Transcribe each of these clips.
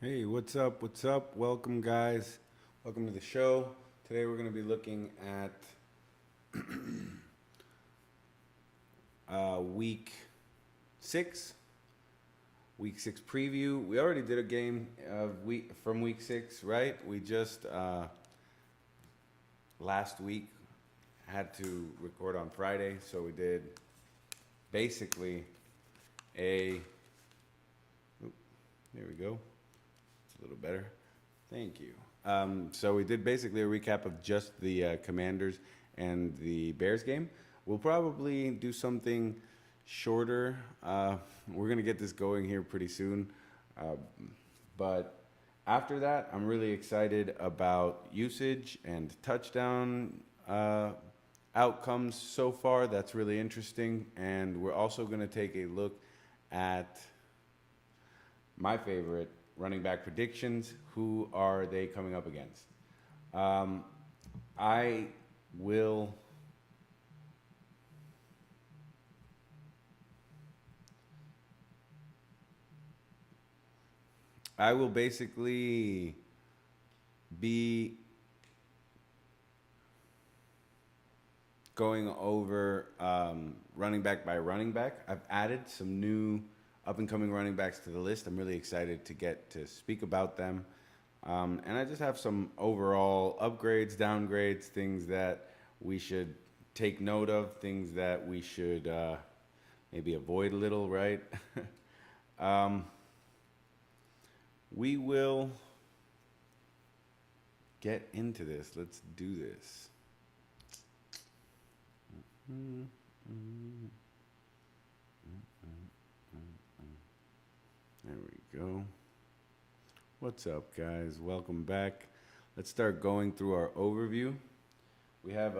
Hey, what's up? What's up? Welcome, guys. Welcome to the show. Today we're going to be looking at week six, week six preview. We already did a game of from week six, right? We just last week had to record on Friday, so we did basically a. Oop, there we go. It's a little better. Thank you. So we did basically a recap of just the Commanders and the Bears game. We'll probably do something shorter. We're gonna get this going here pretty soon, uh, but after that, I'm really excited about usage and touchdown outcomes so far. That's really interesting, and we're also gonna take a look at my favorite running back predictions. Who are they coming up against? Um, I will. I will basically be going over running back by running back. I've added some new up and coming running backs to the list. I'm really excited to get to speak about them. And I just have some overall upgrades, downgrades, things that we should take note of, things that we should maybe avoid a little, right? um, we will get into this. Let's do this. There we go. What's up, guys? Welcome back. Let's start going through our overview. We have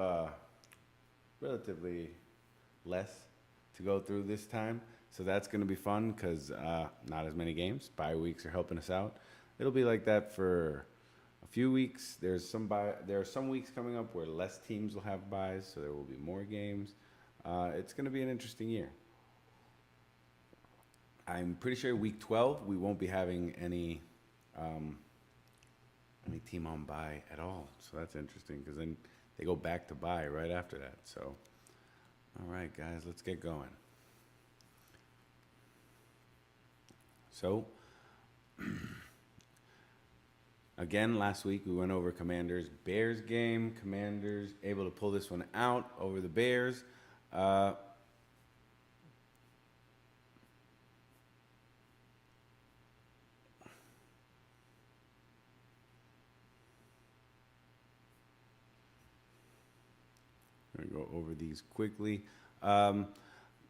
relatively less to go through this time, so that's going to be fun because not as many games. Bye weeks are helping us out. It'll be like that for a few weeks. There are some weeks coming up where less teams will have buys, so there will be more games. It's going to be an interesting year. I'm pretty sure week 12 we won't be having um, any team on bye at all. So that's interesting because then they go back to bye right after that. So, all right, guys, let's get going. So, again, last week we went over Commanders Bears game. Commanders able to pull this one out over the Bears. I'm going to go over these quickly.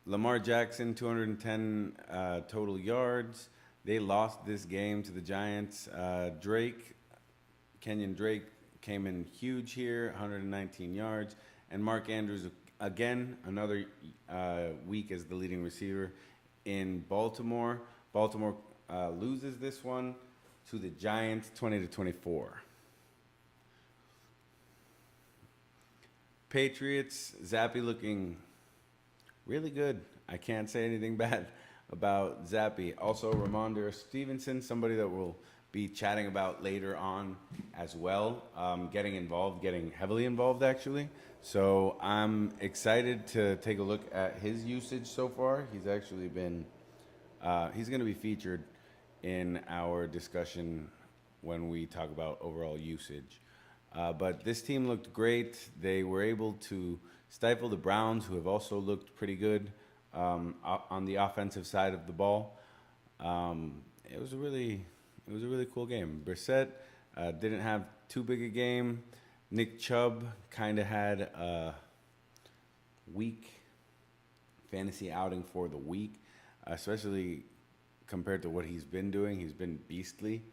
Lamar Jackson, 210 total yards. They lost this game to the Giants. Kenyon Drake came in huge here, 119 yards. And Mark Andrews, again, another week as the leading receiver in Baltimore. Baltimore loses this one to the Giants, 20-24. Patriots, Zappy looking really good. I can't say anything bad about Zappy. Also, Ramondre Stevenson, somebody that we'll be chatting about later on as well, getting heavily involved actually. So I'm excited to take a look at his usage so far. He's actually been, he's going to be featured in our discussion when we talk about overall usage. But this team looked great. They were able to stifle the Browns, who have also looked pretty good on the offensive side of the ball. It was a really cool game. Brissett didn't have too big a game. Nick Chubb kind of had a weak fantasy outing for the week, especially compared to what he's been doing. He's been beastly.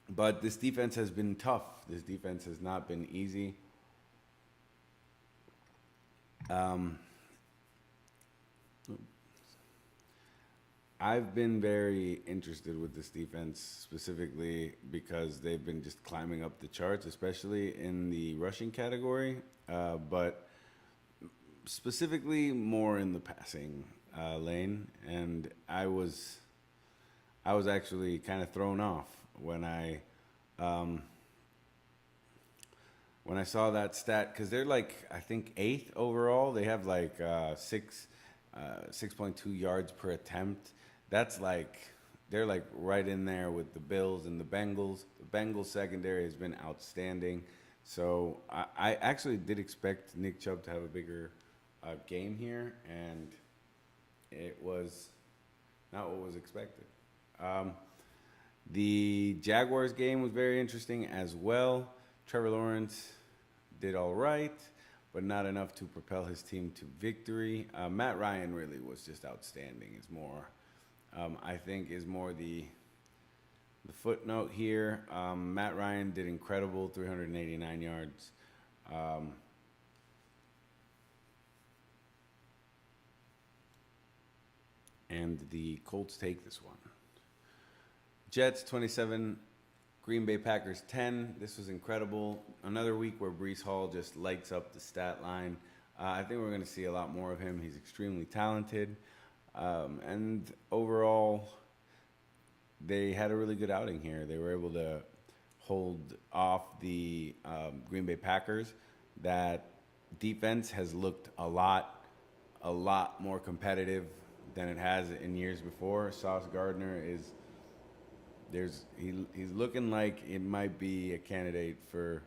But this defense has been tough. This defense has not been easy. I've been very interested with this defense specifically because they've been just climbing up the charts, especially in the rushing category, but specifically more in the passing lane. And I was actually kind of thrown off when um, I saw that stat because they're like I think eighth overall. They have like 6.2 yards per attempt. That's like they're like right in there with the Bills and the Bengals. The Bengals secondary has been outstanding. So I actually did expect Nick Chubb to have a bigger game here, and it was not what was expected. Um, the Jaguars game was very interesting as well. Trevor Lawrence did all right, but not enough to propel his team to victory. Matt Ryan really was just outstanding. Is more, I think, is more the footnote here. Matt Ryan did incredible, 389 yards. Um, and the Colts take this one. Jets 27, Green Bay Packers 10. This was incredible. Another week where Brees Hall just lights up the stat line. I think we're going to see a lot more of him. He's extremely talented. And overall, they had a really good outing here. They were able to hold off the Green Bay Packers. That defense has looked a lot more competitive than it has in years before. Sauce Gardner is he's looking like it might be a candidate for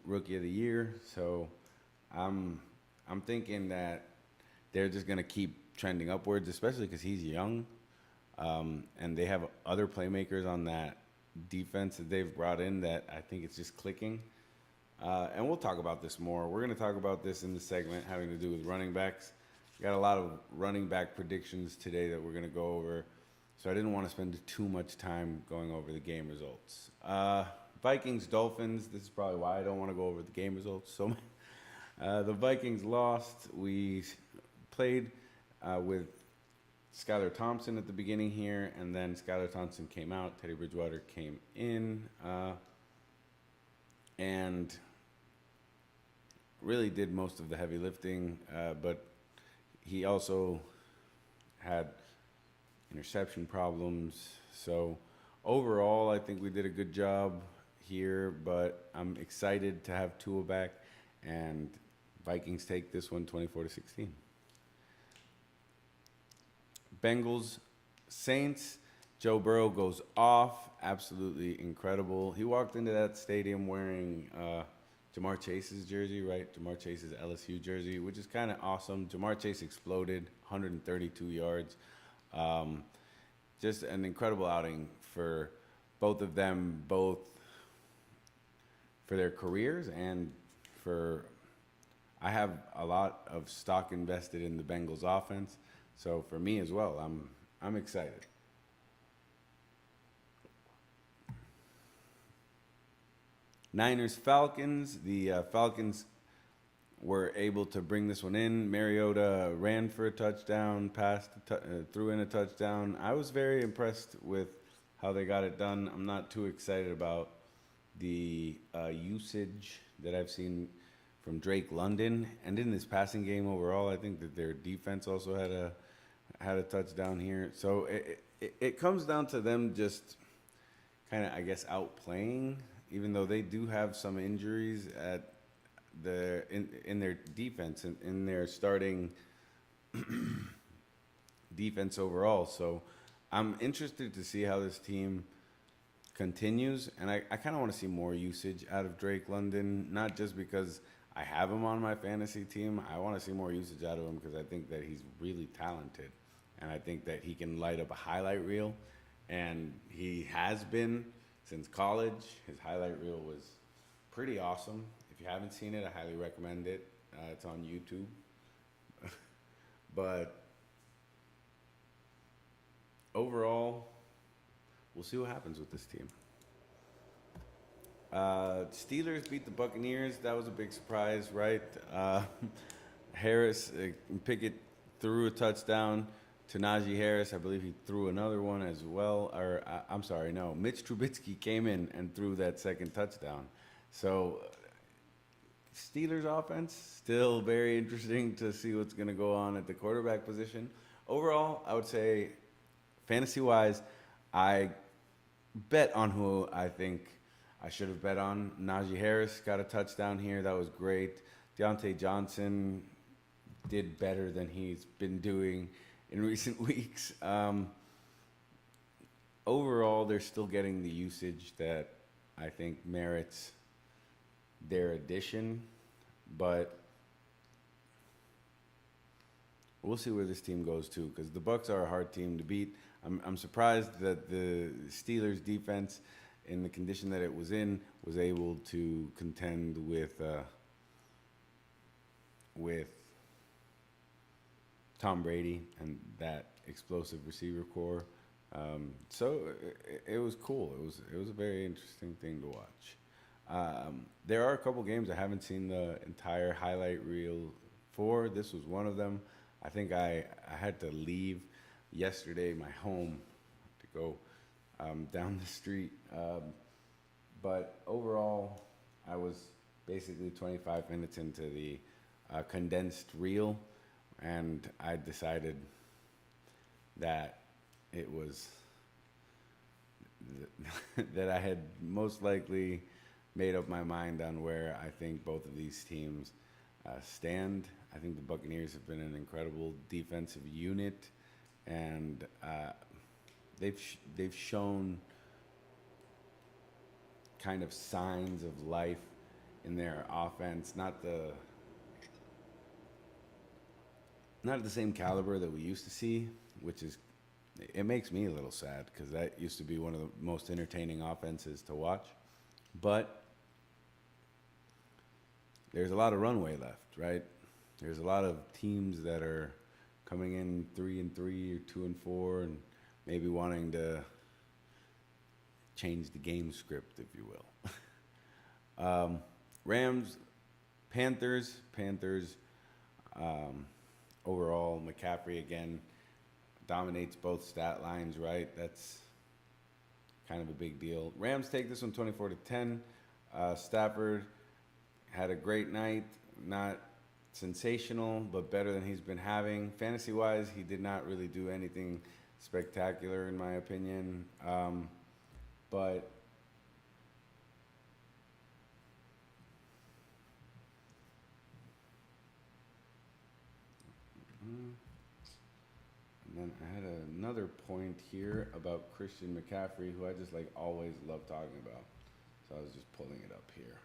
rookie of the year. So I'm thinking that they're just gonna keep trending upwards, especially because he's young, and they have other playmakers on that defense that they've brought in that I think it's just clicking. And we'll talk about this more. We're going to talk about this in the segment having to do with running backs. We got a lot of running back predictions today that we're going to go over. So I didn't want to spend too much time going over the game results. Vikings, Dolphins. This is probably why I don't want to go over the game results. So the Vikings lost. We played with Skylar Thompson at the beginning here, and then Skylar Thompson came out. Teddy Bridgewater came in, and really did most of the heavy lifting, but he also had interception problems. So overall, I think we did a good job here, but I'm excited to have Tua back, and Vikings take this one 24-16. Bengals, Saints. Joe Burrow goes off. Absolutely incredible. He walked into that stadium wearing Jamar Chase's jersey, right? Jamar Chase's LSU jersey, which is kind of awesome. Jamar Chase exploded, 132 yards. Just an incredible outing for both of them, both for their careers and for. I have a lot of stock invested in the Bengals offense, so for me as well, I'm excited. Niners, Falcons. The Falcons were able to bring this one in. Mariota ran for a touchdown, threw in a touchdown. I was very impressed with how they got it done. I'm not too excited about the usage that I've seen from Drake London, and in this passing game overall, I think that their defense also had a touchdown here. So it comes down to them just kind of, I guess, outplaying, even though they do have some injuries at in their defense, in their starting defense overall. So I'm interested to see how this team continues, and I kind of want to see more usage out of Drake London, not just because I have him on my fantasy team. I want to see more usage out of him because I think that he's really talented, and I think that he can light up a highlight reel, and he has been since college. His highlight reel was pretty awesome. If you haven't seen it, I highly recommend it. It's on YouTube. But overall, we'll see what happens with this team. Steelers beat the Buccaneers. That was a big surprise, right? Pickett threw a touchdown to Najee Harris. I believe he threw another one as well. I'm sorry, no. Mitch Trubisky came in and threw that second touchdown. So Steelers offense, still very interesting to see what's going to go on at the quarterback position. Overall, I would say fantasy wise, I bet on who I think I should have bet on. Najee Harris got a touchdown here. That was great. Deontay Johnson did better than he's been doing in recent weeks. Overall, they're still getting the usage that I think merits their addition, but we'll see where this team goes too, because the Bucks are a hard team to beat. I'm surprised that the Steelers defense, in the condition that it was in, was able to contend with Tom Brady and that explosive receiver core. So it was cool. It was a very interesting thing to watch. There are a couple games I haven't seen the entire highlight reel for. This was one of them. I think I had to leave yesterday my home to go down the street. But overall, I was basically 25 minutes into the condensed reel, and I decided that it was that I had most likely made up my mind on where I think both of these teams stand. I think the Buccaneers have been an incredible defensive unit, and they've shown kind of signs of life in their offense. Not the same caliber that we used to see, which is, it makes me a little sad because that used to be one of the most entertaining offenses to watch. But there's a lot of runway left, right? There's a lot of teams that are coming in 3-3 or 2-4, and maybe wanting to change the game script, if you will. Rams, Panthers. Overall, McCaffrey again dominates both stat lines, right? That's kind of a big deal. Rams take this one 24-10. Stafford had a great night, not sensational, but better than he's been having. Fantasy-wise, he did not really do anything spectacular, in my opinion. But and then I had another point here about Christian McCaffrey, who I just like always love talking about. So I was just pulling it up here.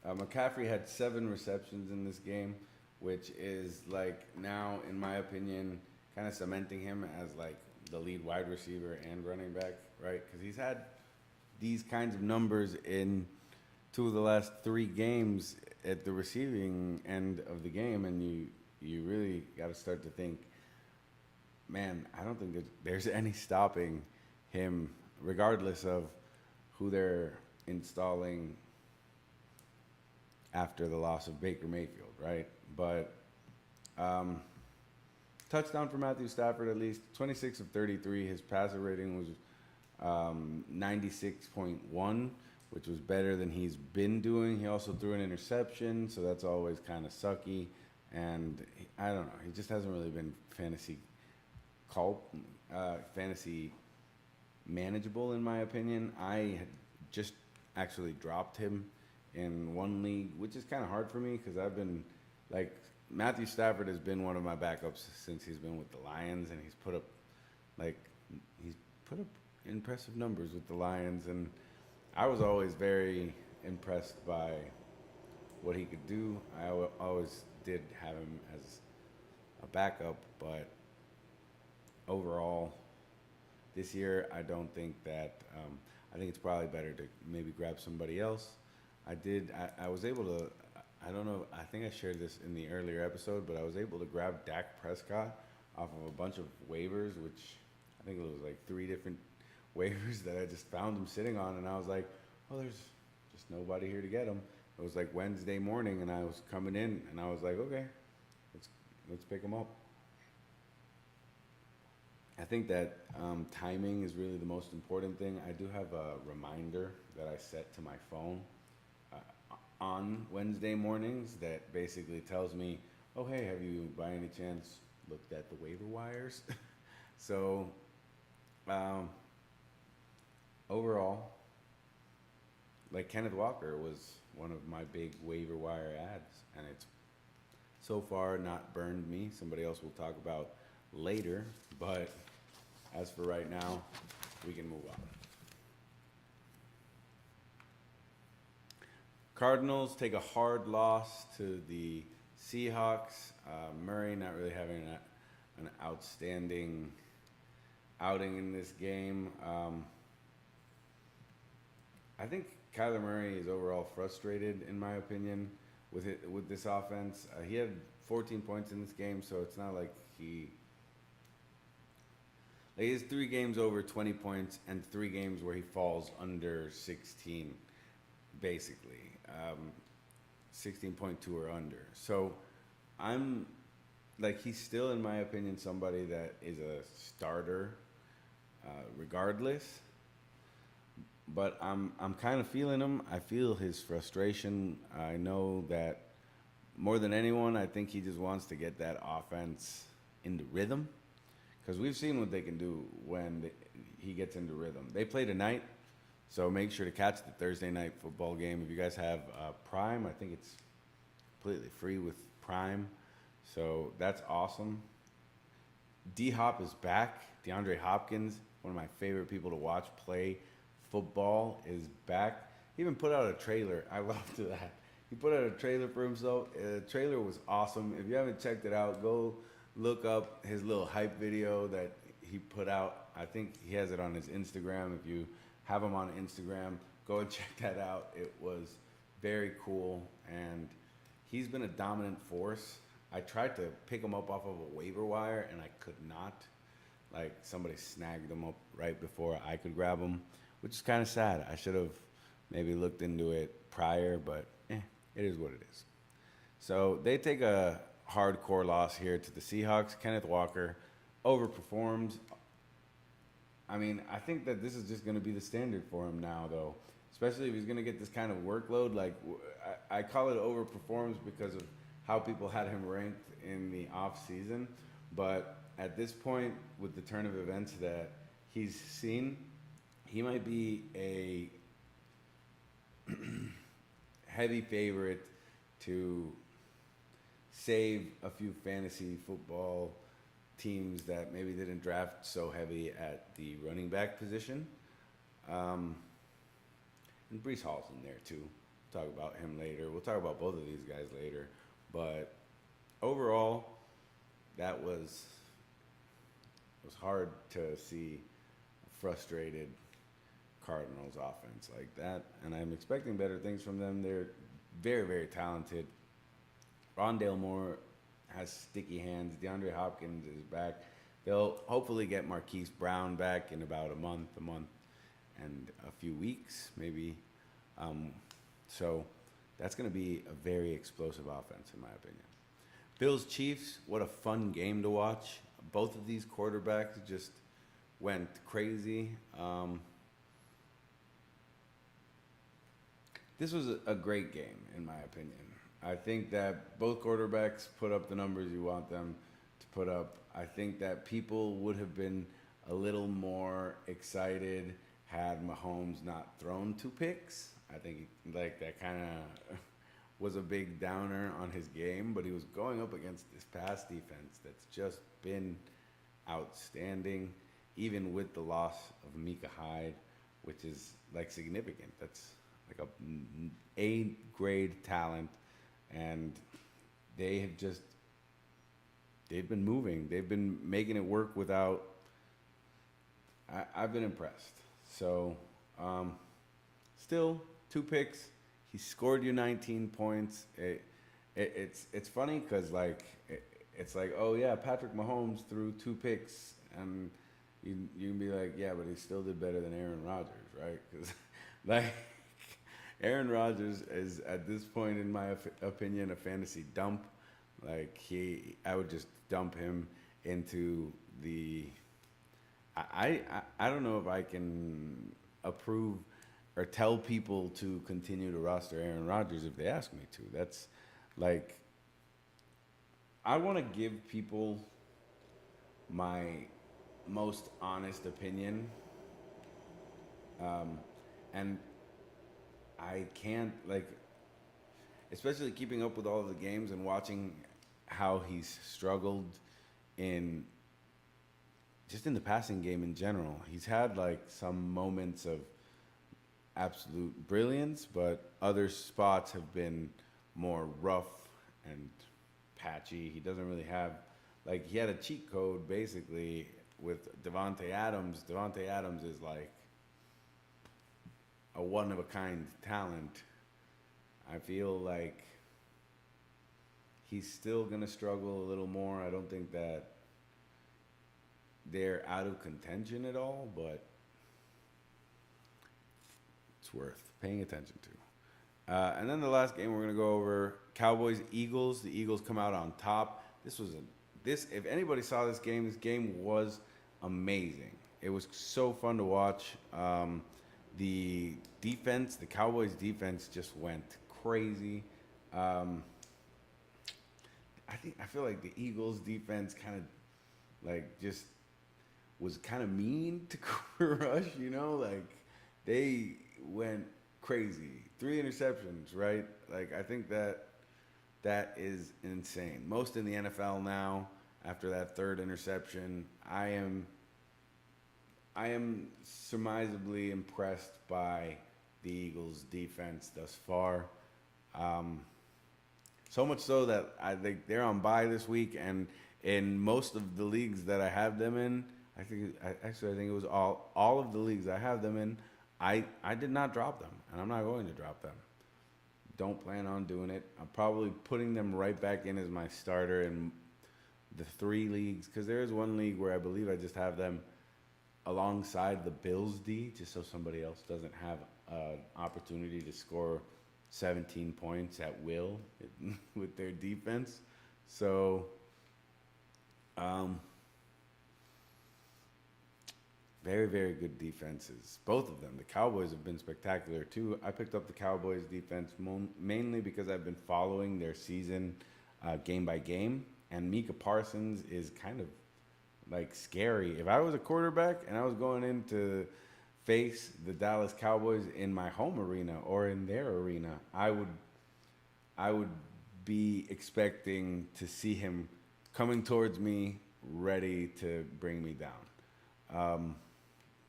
McCaffrey had 7 receptions in this game, which is like now, in my opinion, kind of cementing him as like the lead wide receiver and running back, right? Because he's had these kinds of numbers in 2 of the last 3 games at the receiving end of the game, and you really got to start to think, man, I don't think there's any stopping him, regardless of who they're installing after the loss of Baker Mayfield, right? But touchdown for Matthew Stafford, at least 26 of 33. His passer rating was 96.1, which was better than he's been doing. He also threw an interception, so that's always kind of sucky. And I don't know, he just hasn't really been fantasy manageable, in my opinion. I had just actually dropped him in one league, which is kind of hard for me because I've been like, Matthew Stafford has been one of my backups since he's been with the Lions, and he's put up impressive numbers with the Lions, and I was always very impressed by what he could do. I always did have him as a backup, but overall, this year I don't think that. I think it's probably better to maybe grab somebody else. I was able to. I don't know. I think I shared this in the earlier episode, but I was able to grab Dak Prescott off of a bunch of waivers, which I think it was like 3 different waivers that I just found him sitting on, and I was like, well, there's just nobody here to get him. It was like Wednesday morning, and I was coming in, and I was like, okay, let's pick him up. I think that timing is really the most important thing. I do have a reminder that I set to my phone on Wednesday mornings that basically tells me, oh, hey, have you by any chance looked at the waiver wires? So, um, overall, like Kenneth Walker was one of my big waiver wire ads, and it's so far not burned me. Somebody else will talk about later, but as for right now, we can move on. Cardinals take a hard loss to the Seahawks. Murray not really having an outstanding outing in this game. I think Kyler Murray is overall frustrated, in my opinion, with this offense. He had 14 points in this game, so it's not like he has 3 games over 20 points and 3 games where he falls under 16, basically. 16.2 or under. So I'm like, he's still, in my opinion, somebody that is a starter regardless. But I'm kind of feeling him. I feel his frustration. I know that more than anyone, I think he just wants to get that offense into rhythm, because we've seen what they can do when he gets into rhythm. They play tonight, so make sure to catch the Thursday night football game. If you guys have Prime, I think it's completely free with Prime, so that's awesome. D-Hop is back. DeAndre Hopkins, one of my favorite people to watch play football, is back. He even put out a trailer. I loved that. He put out a trailer for himself. The trailer was awesome. If you haven't checked it out, go look up his little hype video that he put out. I think he has it on his Instagram. If you have him on Instagram, go and check that out. It was very cool, and he's been a dominant force. I tried to pick him up off of a waiver wire, and I could not. Like, somebody snagged him up right before I could grab him, which is kind of sad. I should have maybe looked into it prior, but it is what it is. So they take a hardcore loss here to the Seahawks. Kenneth Walker overperformed. I mean, I think that this is just going to be the standard for him now, though, especially if he's going to get this kind of workload. Like, I call it overperforms because of how people had him ranked in the off season. But at this point, with the turn of events that he's seen, he might be a heavy favorite to save a few fantasy football teams that maybe didn't draft so heavy at the running back position. And Brees Hall's in there too. We'll talk about him later. We'll talk about both of these guys later. But overall, that was hard to see a frustrated Cardinals offense like that. And I'm expecting better things from them. They're very, very talented. Rondale Moore has sticky hands. DeAndre Hopkins is back. They'll hopefully get Marquise Brown back in about a month and a few weeks, maybe. So that's going to be a very explosive offense, in my opinion. Bills Chiefs, what a fun game to watch. Both of these quarterbacks just went crazy. This was a great game, in my opinion. I think that both quarterbacks put up the numbers you want them to put up. I think that people would have been a little more excited had Mahomes not thrown 2 picks. I think like that kind of was a big downer on his game, but he was going up against this pass defense that's just been outstanding, even with the loss of Micah Hyde, which is like significant. That's like a A-grade talent, and they've been moving. They've been making it work without. I've been impressed. So, still 2 picks. He scored you 19 points. It's funny because it's like, oh yeah, Patrick Mahomes threw 2 picks, and you can be like, yeah, but he still did better than Aaron Rodgers, right? Because like Aaron Rodgers is at this point, in my opinion, a fantasy dump. Like I would just dump him into the. I don't know if I can approve or tell people to continue to roster Aaron Rodgers if they ask me to. That's like I want to give people my most honest opinion, um, and I can't like, especially keeping up with all of the games and watching how he's struggled in just in the passing game in general. He's had like some moments of absolute brilliance, but other spots have been more rough and patchy. He doesn't really have like he had a cheat code basically with Devontae Adams. Devontae Adams is like a one of a kind talent. I feel like he's still gonna struggle a little more. I don't think that they're out of contention at all, but it's worth paying attention to. And then the last game we're gonna go over: Cowboys Eagles. The Eagles come out on top. This. If anybody saw this game was amazing. It was so fun to watch. The defense, the Cowboys defense, just went crazy. I feel like the Eagles defense kind of like just was kind of mean to Cooper Rush. Like they went crazy. 3 interceptions, right? Like I think that is insane. Most in the NFL now. After that 3rd interception, I am surmisably impressed by the Eagles' defense thus far. So much so that I think they're on bye this week, and in most of the leagues that I have them in, I think it was all of the leagues I have them in. I did not drop them, and I'm not going to drop them. Don't plan on doing it. I'm probably putting them right back in as my starter in the 3 leagues, because there is one league where I believe I just have them alongside the Bills D, just so somebody else doesn't have an opportunity to score 17 points at will with their defense. So, very, very good defenses. Both of them. The Cowboys have been spectacular too. I picked up the Cowboys defense mainly because I've been following their season game by game. And Micah Parsons is kind of like scary. If I was a quarterback and I was going in to face the Dallas Cowboys in my home arena or in their arena, I would be expecting to see him coming towards me, ready to bring me down.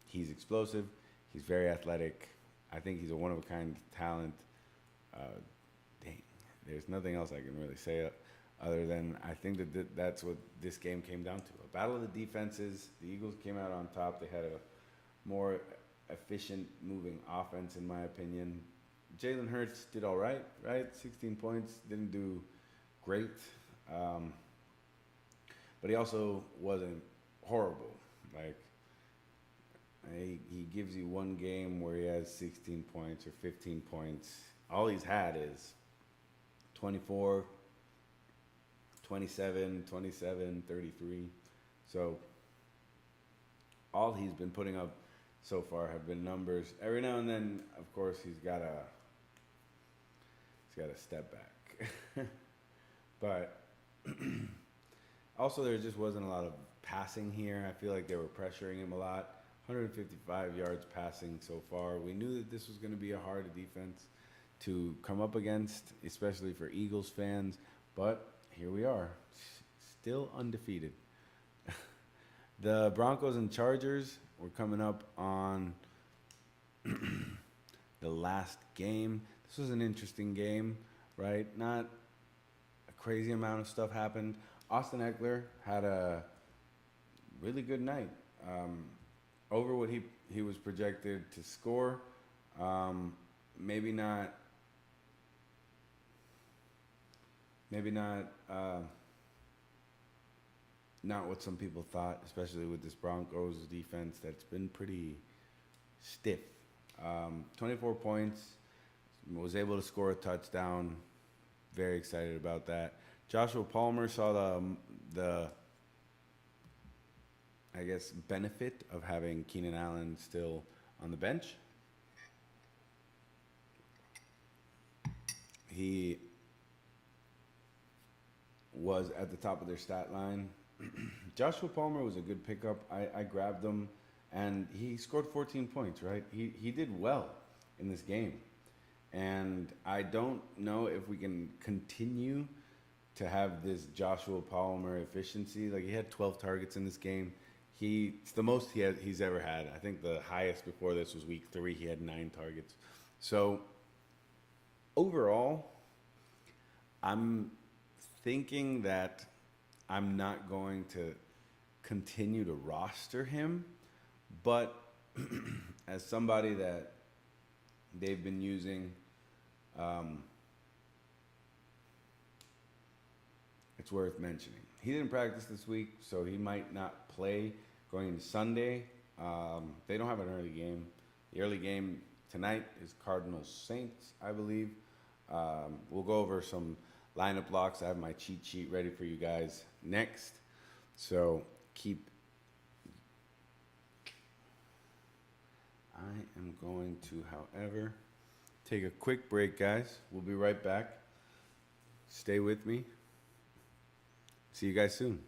He's explosive. He's very athletic. I think he's a one-of-a-kind talent. There's nothing else I can really say other than I think that's what this game came down to. A battle of the defenses. The Eagles came out on top. They had a more efficient moving offense, in my opinion. Jalen Hurts did all right? 16 points. Didn't do great. But he also wasn't horrible. Like, he gives you one game where he has 16 points or 15 points. All he's had is 24, 27, 33. So all he's been putting up so far have been numbers. Every now and then, of course, he's got a step back. But also there just wasn't a lot of passing here. I feel like they were pressuring him a lot. 155 yards passing so far. We knew that this was going to be a hard defense to come up against, especially for Eagles fans. But here we are, still undefeated. The Broncos and Chargers were coming up on the last game. This was an interesting game, right? Not a crazy amount of stuff happened. Austin Eckler had a really good night. Over what he was projected to score. Maybe not what some people thought, especially with this Broncos defense that's been pretty stiff. 24 points, was able to score a touchdown. Very excited about that. Joshua Palmer saw the I guess benefit of having Keenan Allen still on the bench. He was at the top of their stat line. Joshua Palmer was a good pickup. I grabbed him, and he scored 14 points, right? He did well in this game. And I don't know if we can continue to have this Joshua Palmer efficiency. Like, he had 12 targets in this game. It's the most he's ever had. I think the highest before this was week 3. He had 9 targets. So overall, I'm thinking that I'm not going to continue to roster him, but as somebody that they've been using, it's worth mentioning. He didn't practice this week, so he might not play going into Sunday. They don't have an early game. The early game tonight is Cardinals Saints, I believe. We'll go over some lineup blocks. I have my cheat sheet ready for you guys next. So I am going to, however, take a quick break, guys. We'll be right back. Stay with me. See you guys soon.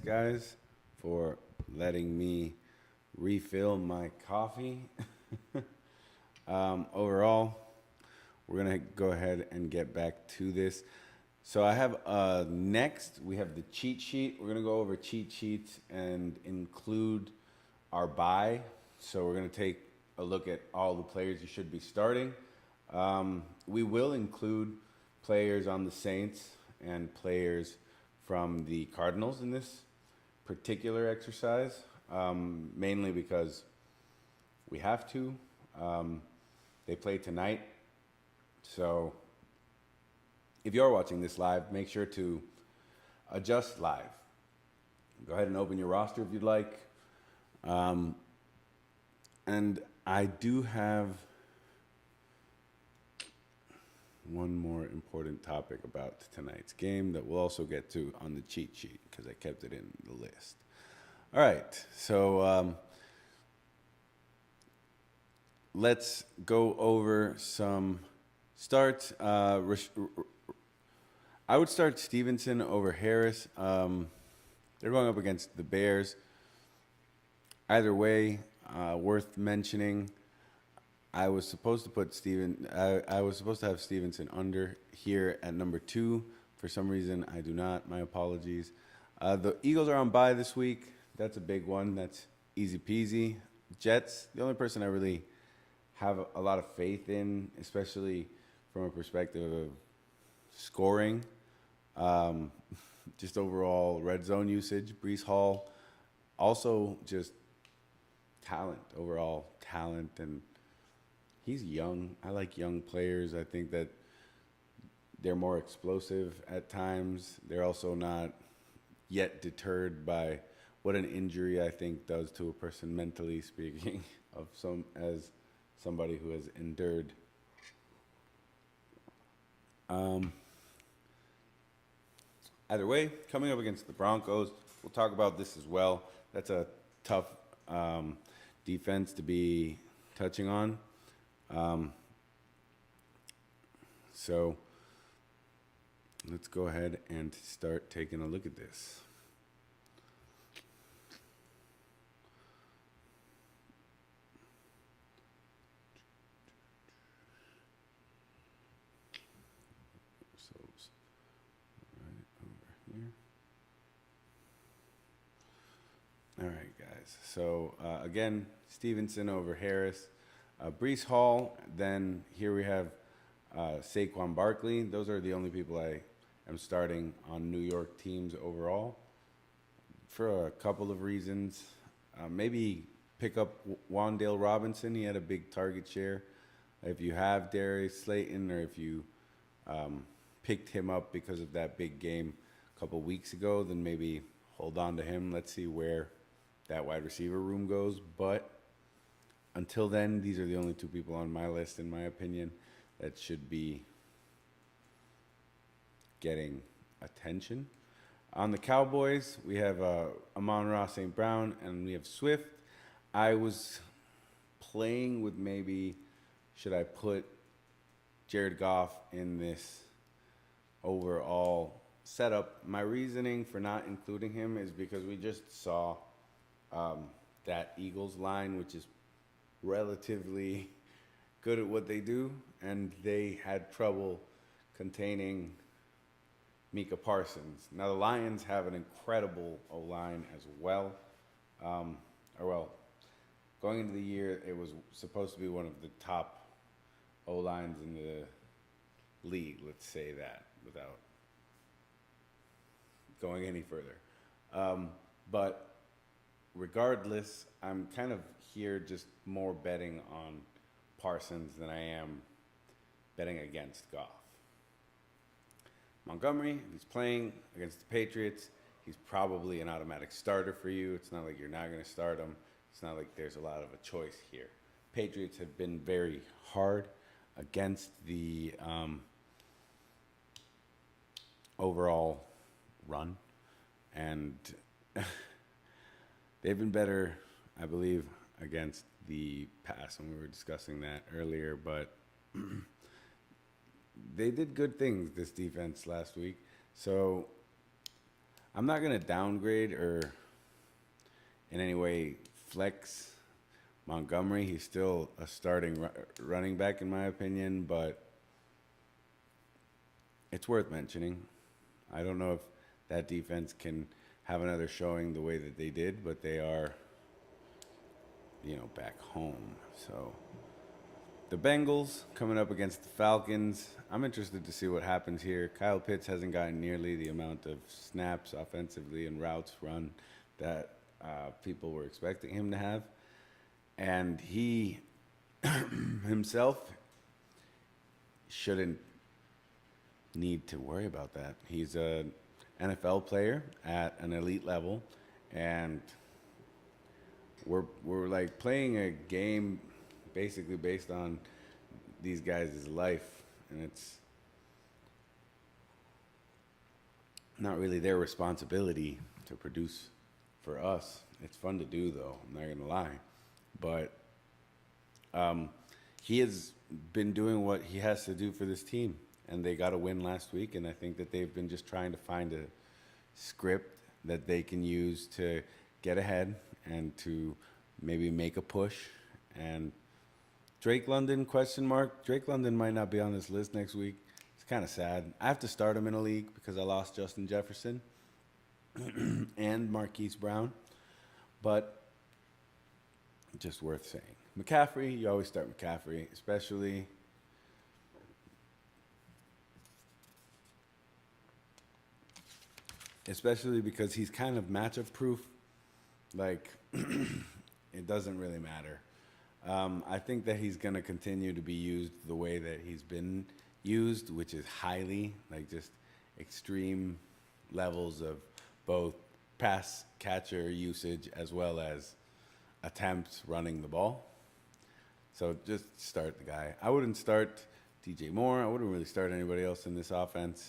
guys, for letting me refill my coffee. Overall, we're going to go ahead and get back to this. So I have next, we have the cheat sheet. We're going to go over cheat sheets and include our buy. So we're going to take a look at all the players you should be starting. We will include players on the Saints and players from the Cardinals in this particular exercise, mainly because we have to. They play tonight. So if you're watching this live, make sure to adjust live. Go ahead and open your roster if you'd like. And I do have one more important topic about tonight's game that we'll also get to on the cheat sheet because I kept it in the list. All right, so let's go over some starts. I would start Stevenson over Harris. They're going up against the Bears. Either way, worth mentioning. I was supposed to put I was supposed to have Stevenson under here at number 2. For some reason, I do not. My apologies. The Eagles are on bye this week. That's a big one. That's easy peasy. Jets, the only person I really have a lot of faith in, especially from a perspective of scoring, just overall red zone usage. Brees Hall, also just overall talent, and he's young. I like young players. I think that they're more explosive at times. They're also not yet deterred by what an injury, I think, does to a person mentally speaking, as somebody who has endured. Either way, coming up against the Broncos, we'll talk about this as well. That's a tough defense to be touching on. So let's go ahead and start taking a look at this. So right over here. All right, guys. So again, Stevenson over Harris. Brees Hall, then here we have Saquon Barkley. Those are the only people I am starting on New York teams overall for a couple of reasons. Maybe pick up Wan'Dale Robinson. He had a big target share. If you have Darius Slayton, or if you picked him up because of that big game a couple weeks ago, then maybe hold on to him. Let's see where that wide receiver room goes. But until then, these are the only 2 people on my list, in my opinion, that should be getting attention. On the Cowboys, we have Amon-Ra St. Brown, and we have Swift. I was playing with maybe, should I put Jared Goff in this overall setup? My reasoning for not including him is because we just saw that Eagles line, which is relatively good at what they do, and they had trouble containing Micah Parsons. Now, the Lions have an incredible O-line as well. Going into the year, it was supposed to be one of the top O-lines in the league, let's say that, without going any further. But regardless, I'm kind of here just more betting on Parsons than I am betting against Goff. Montgomery, if he's playing against the Patriots, he's probably an automatic starter for you. It's not like you're not going to start him. It's not like there's a lot of a choice here. Patriots have been very hard against the overall run, and they've been better, I believe, against the pass, and we were discussing that earlier, but they did good things, this defense, last week. So I'm not gonna downgrade or in any way flex Montgomery. He's still a starting running back in my opinion, but it's worth mentioning. I don't know if that defense can have another showing the way that they did, but they are, back home. So the Bengals coming up against the Falcons. I'm interested to see what happens here. Kyle Pitts hasn't gotten nearly the amount of snaps offensively and routes run that people were expecting him to have. And he himself shouldn't need to worry about that. He's an NFL player at an elite level, and we're like playing a game basically based on these guys' life, and it's not really their responsibility to produce for us. It's fun to do, though. I'm not gonna lie, but he has been doing what he has to do for this team, and they got a win last week. And I think that they've been just trying to find a script that they can use to get ahead and to maybe make a push. And Drake London, question mark. Drake London might not be on this list next week. It's kind of sad. I have to start him in a league because I lost Justin Jefferson and Marquise Brown. But just worth saying. McCaffrey, you always start McCaffrey, especially because he's kind of matchup proof. Like, it doesn't really matter. I think that he's going to continue to be used the way that he's been used, which is highly, like just extreme levels of both pass catcher usage as well as attempts running the ball. So just start the guy. I wouldn't start DJ Moore. I wouldn't really start anybody else in this offense.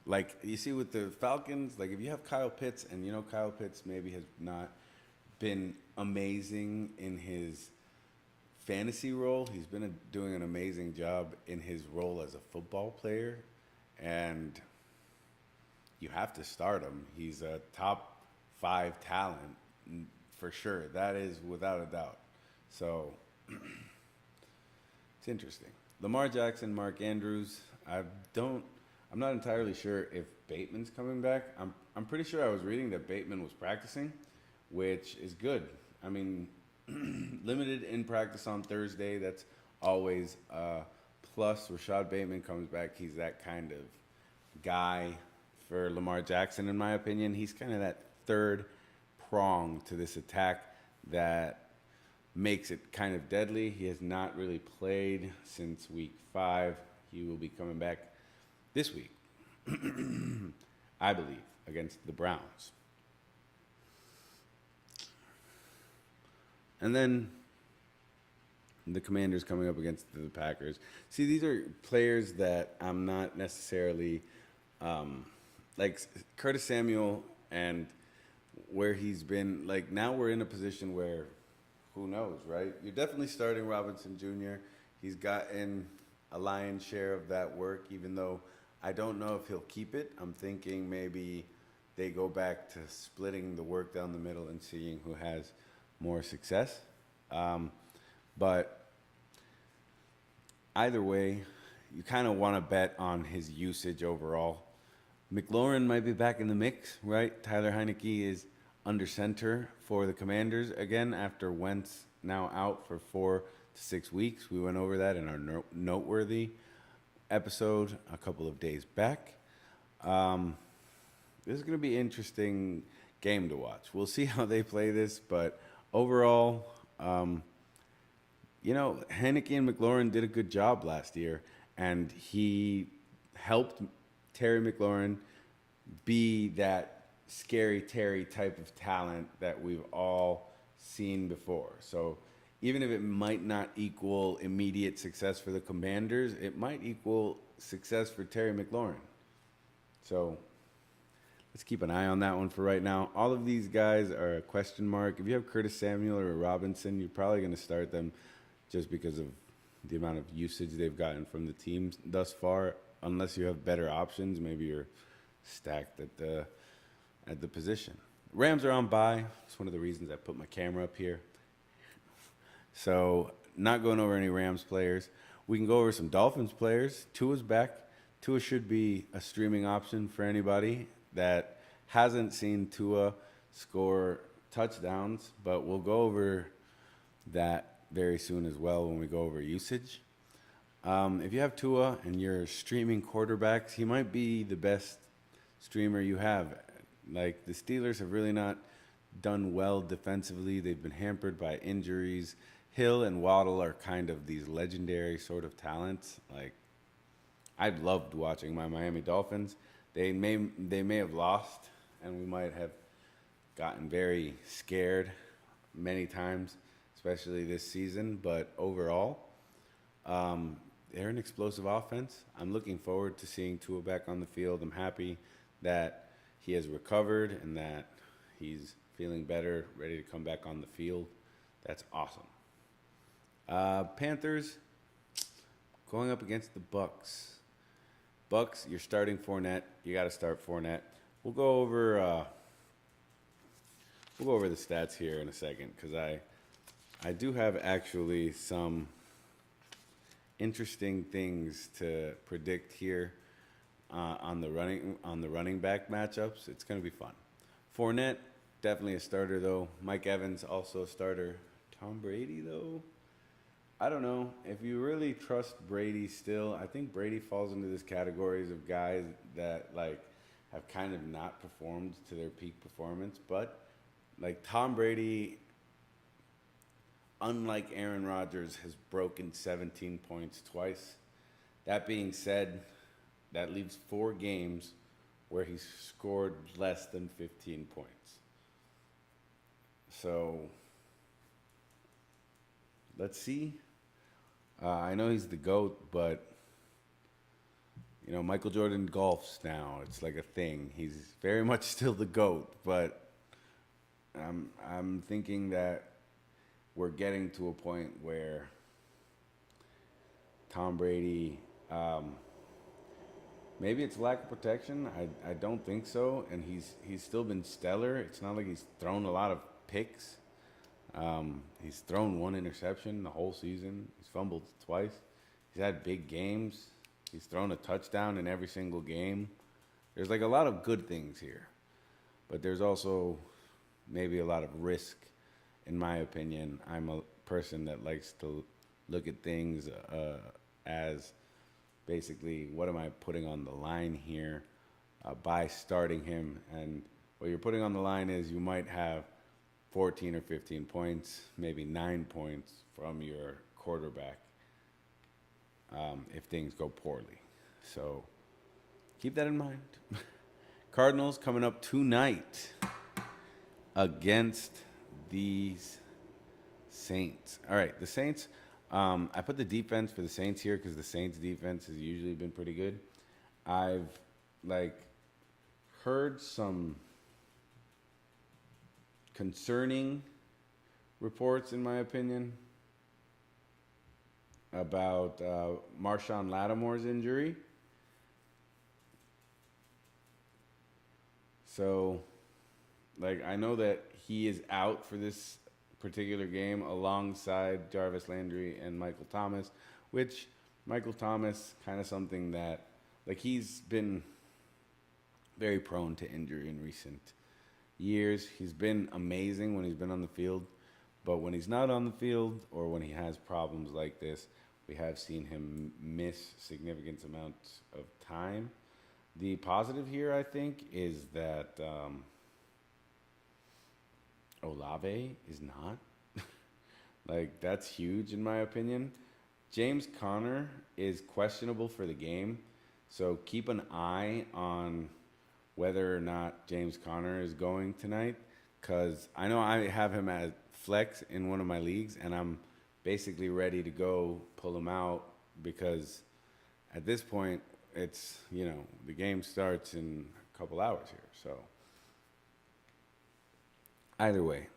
Like you see with the Falcons, like if you have Kyle Pitts, and Kyle Pitts maybe has not been amazing in his fantasy role. He's been doing an amazing job in his role as a football player, and you have to start him. He's a top 5 talent for sure. That is without a doubt. So it's interesting. Lamar Jackson, Mark Andrews. I'm not entirely sure if Bateman's coming back. I'm pretty sure I was reading that Bateman was practicing, which is good. I mean, limited in practice on Thursday. That's always a plus. Rashad Bateman comes back. He's that kind of guy for Lamar Jackson, in my opinion. He's kind of that third prong to this attack that makes it kind of deadly. He has not really played since week 5. He will be coming back this week, I believe, against the Browns. And then the Commanders coming up against the Packers. See, these are players that I'm not necessarily like Curtis Samuel, and where he's been. Like now we're in a position where who knows, right? You're definitely starting Robinson Jr. He's gotten a lion's share of that work, even though I don't know if he'll keep it. I'm thinking maybe they go back to splitting the work down the middle and seeing who has more success. But either way, you kind of want to bet on his usage overall. McLaurin might be back in the mix, right? Tyler Heineke is under center for the Commanders again after Wentz now out for 4 to 6 weeks. We went over that in our noteworthy episode a couple of days back. This is going to be an interesting game to watch. We'll see how they play this, but overall, Heineke and McLaurin did a good job last year, and he helped Terry McLaurin be that scary Terry type of talent that we've all seen before. So even if it might not equal immediate success for the Commanders, it might equal success for Terry McLaurin. So let's keep an eye on that one for right now. All of these guys are a question mark. If you have Curtis Samuel or Robinson, you're probably going to start them just because of the amount of usage they've gotten from the teams thus far. Unless you have better options, maybe you're stacked at the position. Rams are on bye. It's one of the reasons I put my camera up here. So, not going over any Rams players. We can go over some Dolphins players. Tua's back. Tua should be a streaming option for anybody that hasn't seen Tua score touchdowns, but we'll go over that very soon as well when we go over usage. If you have Tua and you're streaming quarterbacks, he might be the best streamer you have. Like, the Steelers have really not done well defensively. They've been hampered by injuries. Hill and Waddle are kind of these legendary sort of talents. Like, I've loved watching my Miami Dolphins. They may have lost, and we might have gotten very scared many times, especially this season. But overall, they're an explosive offense. I'm looking forward to seeing Tua back on the field. I'm happy that he has recovered and that he's feeling better, ready to come back on the field. That's awesome. Panthers going up against the Bucks. Bucks, you're starting Fournette. You got to start Fournette. We'll go over the stats here in a second because I do have actually some interesting things to predict here on the running back matchups. It's going to be fun. Fournette, definitely a starter though. Mike Evans, also a starter. Tom Brady though, I don't know. If you really trust Brady still, I think Brady falls into this categories of guys that like have kind of not performed to their peak performance. But like Tom Brady, unlike Aaron Rodgers, has broken 17 points twice. That being said, that leaves 4 games where he's scored less than 15 points. So let's see. I know he's the GOAT, but you know, Michael Jordan golfs now. It's like a thing. He's very much still the GOAT, but I'm thinking that we're getting to a point where Tom Brady, maybe it's lack of protection. I don't think so, and he's still been stellar. It's not like he's thrown a lot of picks. He's thrown 1 interception the whole season. He's fumbled twice. He's had big games. He's thrown a touchdown in every single game. There's like a lot of good things here, but there's also maybe a lot of risk, in my opinion. I'm a person that likes to look at things as basically what am I putting on the line here by starting him. And what you're putting on the line is you might have 14 or 15 points, maybe 9 points from your quarterback if things go poorly. So keep that in mind. Cardinals coming up tonight against these Saints. All right, the Saints, I put the defense for the Saints here because the Saints defense has usually been pretty good. I've heard some concerning reports, in my opinion, about Marshawn Lattimore's injury. So, I know that he is out for this particular game alongside Jarvis Landry and Michael Thomas, which Michael Thomas, kind of something that, he's been very prone to injury in recent years. He's been amazing when he's been on the field, but when he's not on the field or when he has problems like this, we have seen him miss significant amounts of time. The positive here, I think, is that Olave is not. That's huge in my opinion. James Conner is questionable for the game, so keep an eye on whether or not James Conner is going tonight, because I know I have him as flex in one of my leagues, and I'm basically ready to go pull him out because at this point, it's, the game starts in a couple hours here. So either way,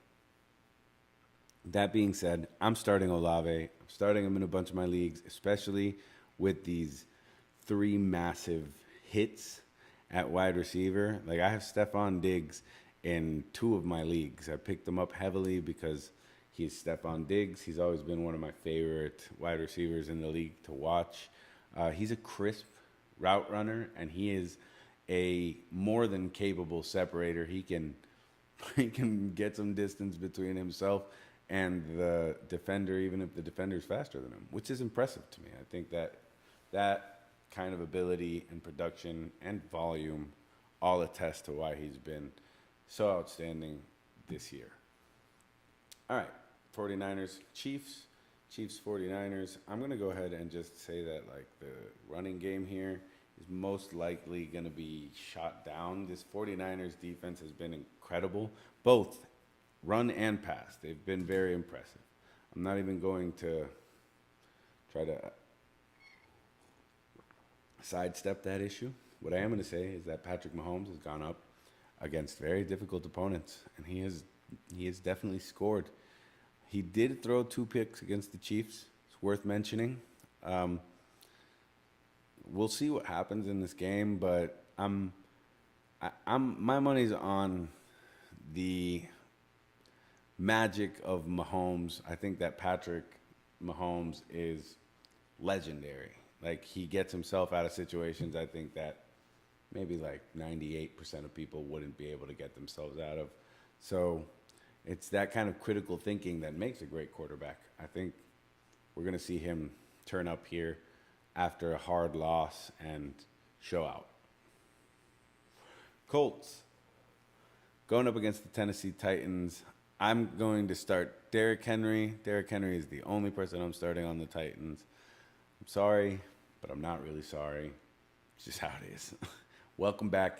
that being said, I'm starting Olave. I'm starting him in a bunch of my leagues, especially with these 3 massive hits. at wide receiver. Like I have Stephon Diggs in two of my leagues. I picked him up heavily because he's Stephon Diggs. He's always been one of my favorite wide receivers in the league to watch. He's a crisp route runner, and he is a more than capable separator. He can he can get some distance between himself and the defender, even if the defender is faster than him, which is impressive to me. I think that kind of ability and production and volume all attest to why he's been so outstanding this year. All right, 49ers, Chiefs. Chiefs, 49ers. I'm going to go ahead and just say that like the running game here is most likely going to be shot down. This 49ers defense has been incredible, both run and pass. They've been very impressive. I'm not even going to try to sidestep that issue. What I am going to say is that Patrick Mahomes has gone up against very difficult opponents, and he has definitely scored. He did throw 2 picks against the Chiefs. It's worth mentioning. We'll see what happens in this game, but my money's on the magic of Mahomes. I think that Patrick Mahomes is legendary. Like he gets himself out of situations I think that maybe like 98% of people wouldn't be able to get themselves out of. So it's that kind of critical thinking that makes a great quarterback. I think we're going to see him turn up here after a hard loss and show out. Colts going up against the Tennessee Titans. I'm going to start Derrick Henry. Derrick Henry is the only person I'm starting on the Titans. I'm sorry, but I'm not really sorry. It's just how it is. Welcome back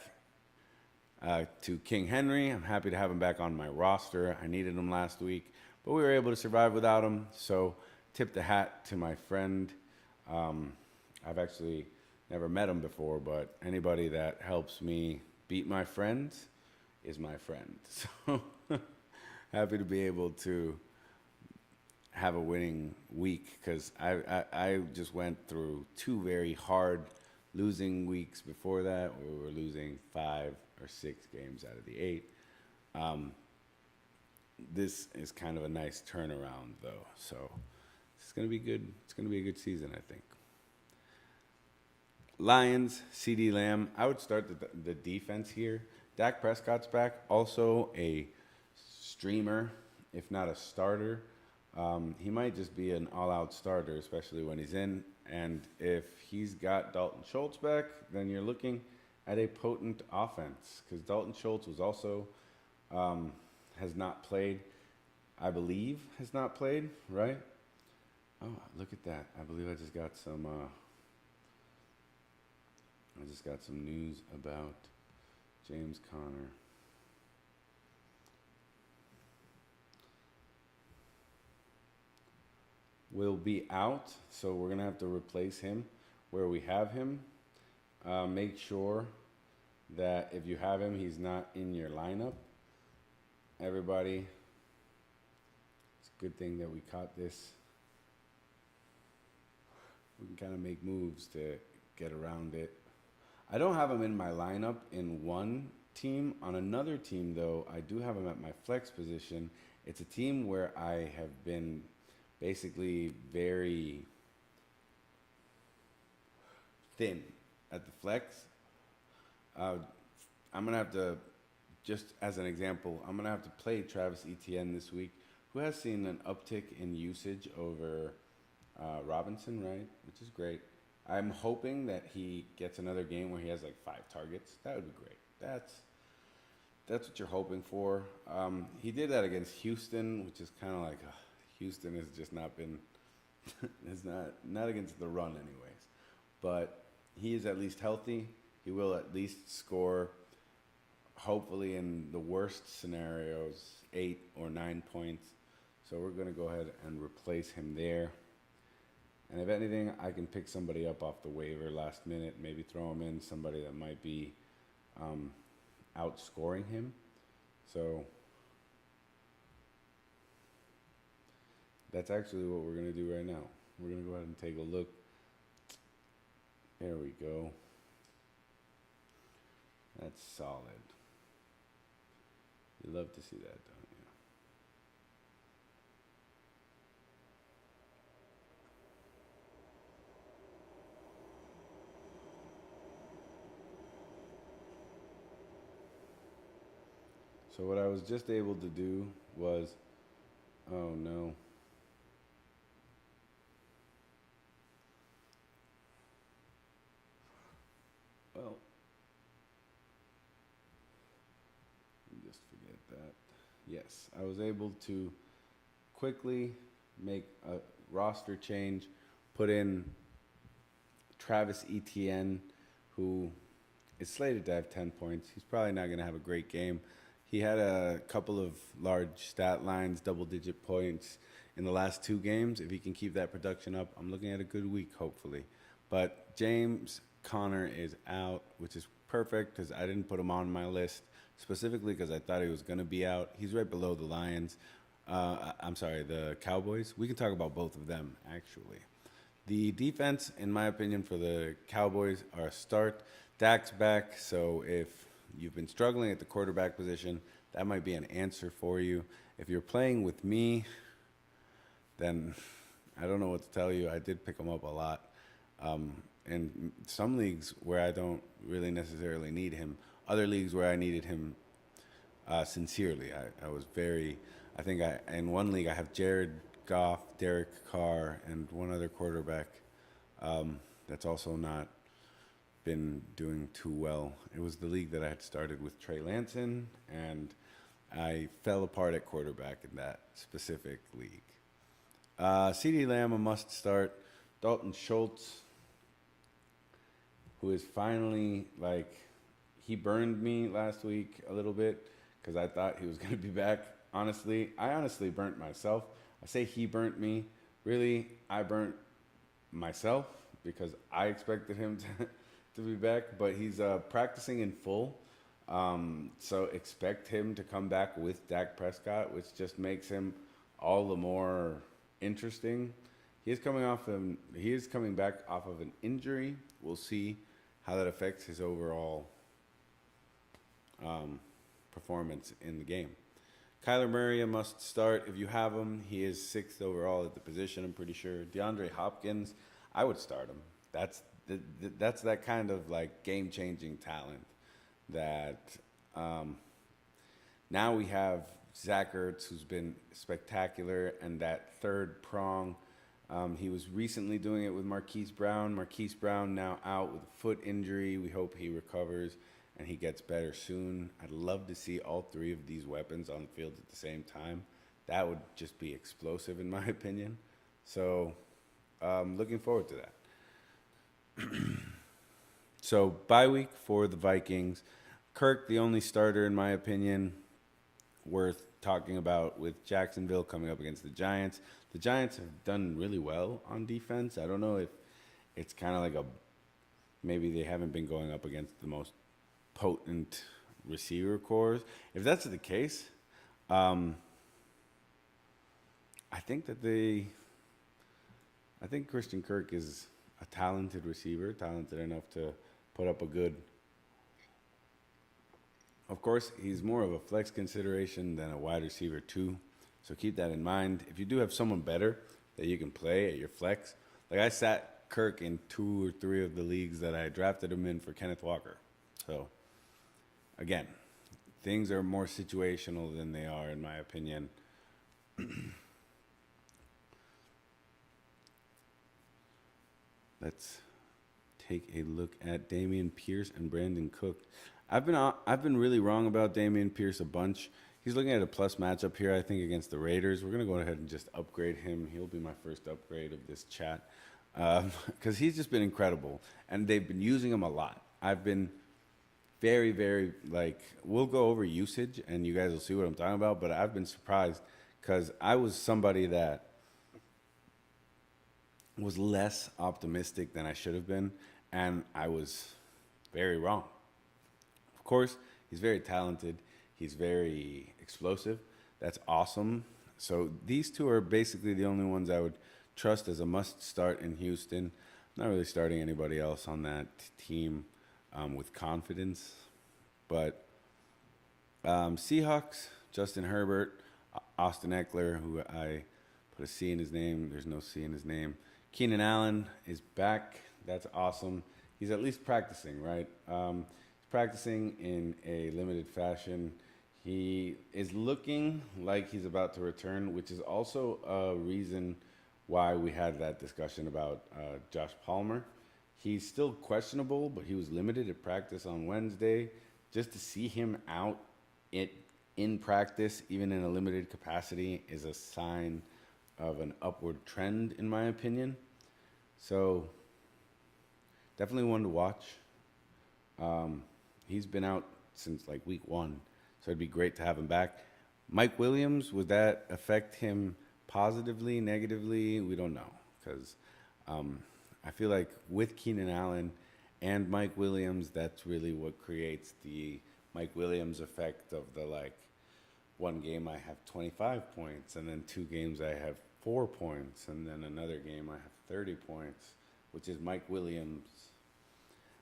to King Henry. I'm happy to have him back on my roster. I needed him last week, but we were able to survive without him. So tip the hat to my friend. I've actually never met him before, but anybody that helps me beat my friends is my friend. So happy to be able to have a winning week because I just went through 2 very hard losing weeks before that. We were losing 5 or 6 games out of the 8. This is kind of a nice turnaround, though. So it's going to be good. It's going to be a good season, I think. Lions, CeeDee Lamb. I would start the defense here. Dak Prescott's back. Also a streamer, if not a starter. He might just be an all-out starter, especially when he's in. And if he's got Dalton Schultz back, then you're looking at a potent offense. Because Dalton Schultz was also has not played, I believe, has not played, right? Oh, look at that. I believe I just got some news about James Conner. Will be out, so we're going to have to replace him where we have him. Make sure that if you have him, he's not in your lineup. Everybody, it's a good thing that we caught this. We can kind of make moves to get around it. I don't have him in my lineup in one team. On another team, though, I do have him at my flex position. It's a team where I have been basically very thin at the flex. I'm going to have to, just as an example, I'm going to have to play Travis Etienne this week, who has seen an uptick in usage over Robinson, right? Which is great. I'm hoping that he gets another game where he has like 5 targets. That would be great. That's what you're hoping for. He did that against Houston, which is kind of like Houston has just not been, it's not against the run anyways. But he is at least healthy. He will at least score, hopefully in the worst scenarios, 8 or 9 points. So we're going to go ahead and replace him there. And if anything, I can pick somebody up off the waiver last minute, maybe throw him in, somebody that might be outscoring him. So that's actually what we're going to do right now. We're going to go ahead and take a look. There we go. That's solid. You love to see that, don't you? So what I was just able to do was, oh no. Well, just forget that. Yes, I was able to quickly make a roster change, put in Travis Etienne, who is slated to have 10 points. He's probably not going to have a great game. He had a couple of large stat lines, double digit points in the last two games. If he can keep that production up, I'm looking at a good week, hopefully. But James Conner is out, which is perfect because I didn't put him on my list specifically because I thought he was going to be out. He's right below the Lions. I'm sorry, the Cowboys. We can talk about both of them, actually. The defense, in my opinion, for the Cowboys are a start. Dak's back, so if you've been struggling at the quarterback position, that might be an answer for you. If you're playing with me, then I don't know what to tell you. I did pick him up a lot. In some leagues where I don't really necessarily need him, other leagues where I needed him sincerely. I was very, I think in one league I have Jared Goff, Derek Carr, and one other quarterback that's also not been doing too well. It was the league that I had started with Trey Lanson, and I fell apart at quarterback in that specific league. CeeDee Lamb, a must start. Dalton Schultz, who is finally, like, he burned me last week a little bit because I thought he was going to be back. Honestly, I honestly burnt myself. I say he burnt me. Really, I burnt myself because I expected him to be back, but he's practicing in full. So expect him to come back with Dak Prescott, which just makes him all the more interesting. He is coming back off of an injury. We'll see how that affects his overall performance in the game. Kyler Murray, a must start. If you have him, he is 6th overall at the position, I'm pretty sure. DeAndre Hopkins, I would start him. That's that kind of like game-changing talent that now we have Zach Ertz, who's been spectacular, and that third prong. He was recently doing it with Marquise Brown. Marquise Brown now out with a foot injury. We hope he recovers and he gets better soon. I'd love to see all three of these weapons on the field at the same time. That would just be explosive in my opinion. So looking forward to that. So bye week for the Vikings. Kirk, the only starter in my opinion worth talking about with Jacksonville coming up against the Giants. The Giants have done really well on defense. I don't know if it's kind of like maybe they haven't been going up against the most potent receiver cores. If that's the case, I think Christian Kirk is a talented receiver, talented enough to put up a good. Of course, he's more of a flex consideration than a wide receiver too. So keep that in mind. If you do have someone better that you can play at your flex, like I sat Kirk in 2 or 3 of the leagues that I drafted him in for Kenneth Walker. So again, things are more situational than they are, in my opinion. Let's take a look at Dameon Pierce and Brandon Cook. I've been really wrong about Dameon Pierce a bunch. He's looking at a plus matchup here, I think, against the Raiders. We're going to go ahead and just upgrade him. He'll be my first upgrade of this chat because he's just been incredible, and they've been using him a lot. I've been very, very, we'll go over usage, and you guys will see what I'm talking about, but I've been surprised because I was somebody that was less optimistic than I should have been, and I was very wrong. Of course, he's very talented. He's very explosive. That's awesome. So these two are basically the only ones I would trust as a must start in Houston. I'm not really starting anybody else on that team with confidence. But Seahawks, Justin Herbert, Austin Eckler, who I put a C in his name. There's no C in his name. Keenan Allen is back. That's awesome. He's at least practicing, right? He's practicing in a limited fashion. He is looking like he's about to return, which is also a reason why we had that discussion about Josh Palmer. He's still questionable, but he was limited at practice on Wednesday. Just to see him out in practice, even in a limited capacity, is a sign of an upward trend, in my opinion. So definitely one to watch. He's been out since like week 1, so it'd be great to have him back. Mike Williams, would that affect him positively, negatively? We don't know, because I feel like with Keenan Allen and Mike Williams, that's really what creates the Mike Williams effect of the, like, one game I have 25 points, and then 2 games I have 4 points, and then another game I have 30 points, which is Mike Williams.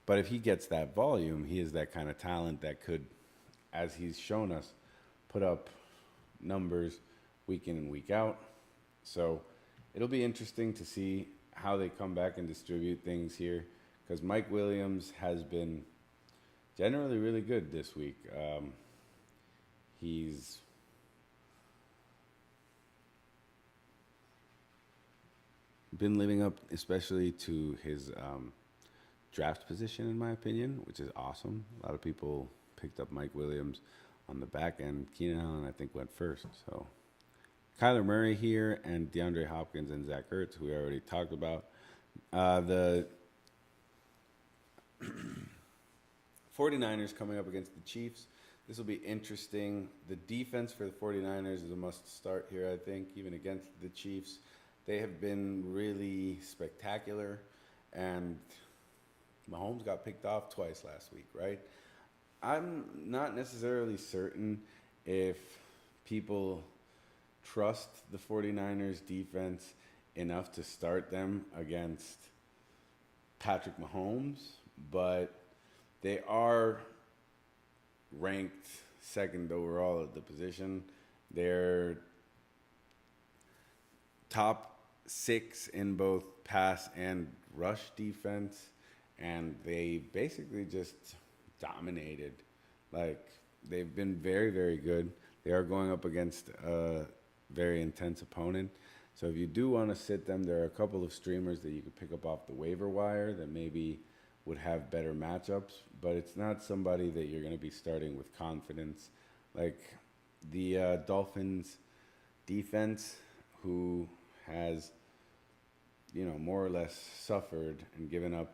But if he gets that volume, he is that kind of talent that could, as he's shown us, put up numbers week in and week out. So it'll be interesting to see how they come back and distribute things here, because Mike Williams has been generally really good this week. He's been living up especially to his draft position, in my opinion, which is awesome. A lot of people picked up Mike Williams on the back end. Keenan Allen, I think, went first. So Kyler Murray here, and DeAndre Hopkins and Zach Ertz, who we already talked about. The 49ers coming up against the Chiefs. This will be interesting. The defense for the 49ers is a must start here, I think, even against the Chiefs. They have been really spectacular, and Mahomes got picked off twice last week, right? I'm not necessarily certain if people trust the 49ers defense enough to start them against Patrick Mahomes, but they are ranked second overall at the position. They're top 6 in both pass and rush defense, and they basically just dominated. Like, they've been very, very good. They are going up against a very intense opponent. So if you do want to sit them, there are a couple of streamers that you could pick up off the waiver wire that maybe would have better matchups, but it's not somebody that you're going to be starting with confidence. Like the Dolphins defense, who has, more or less suffered and given up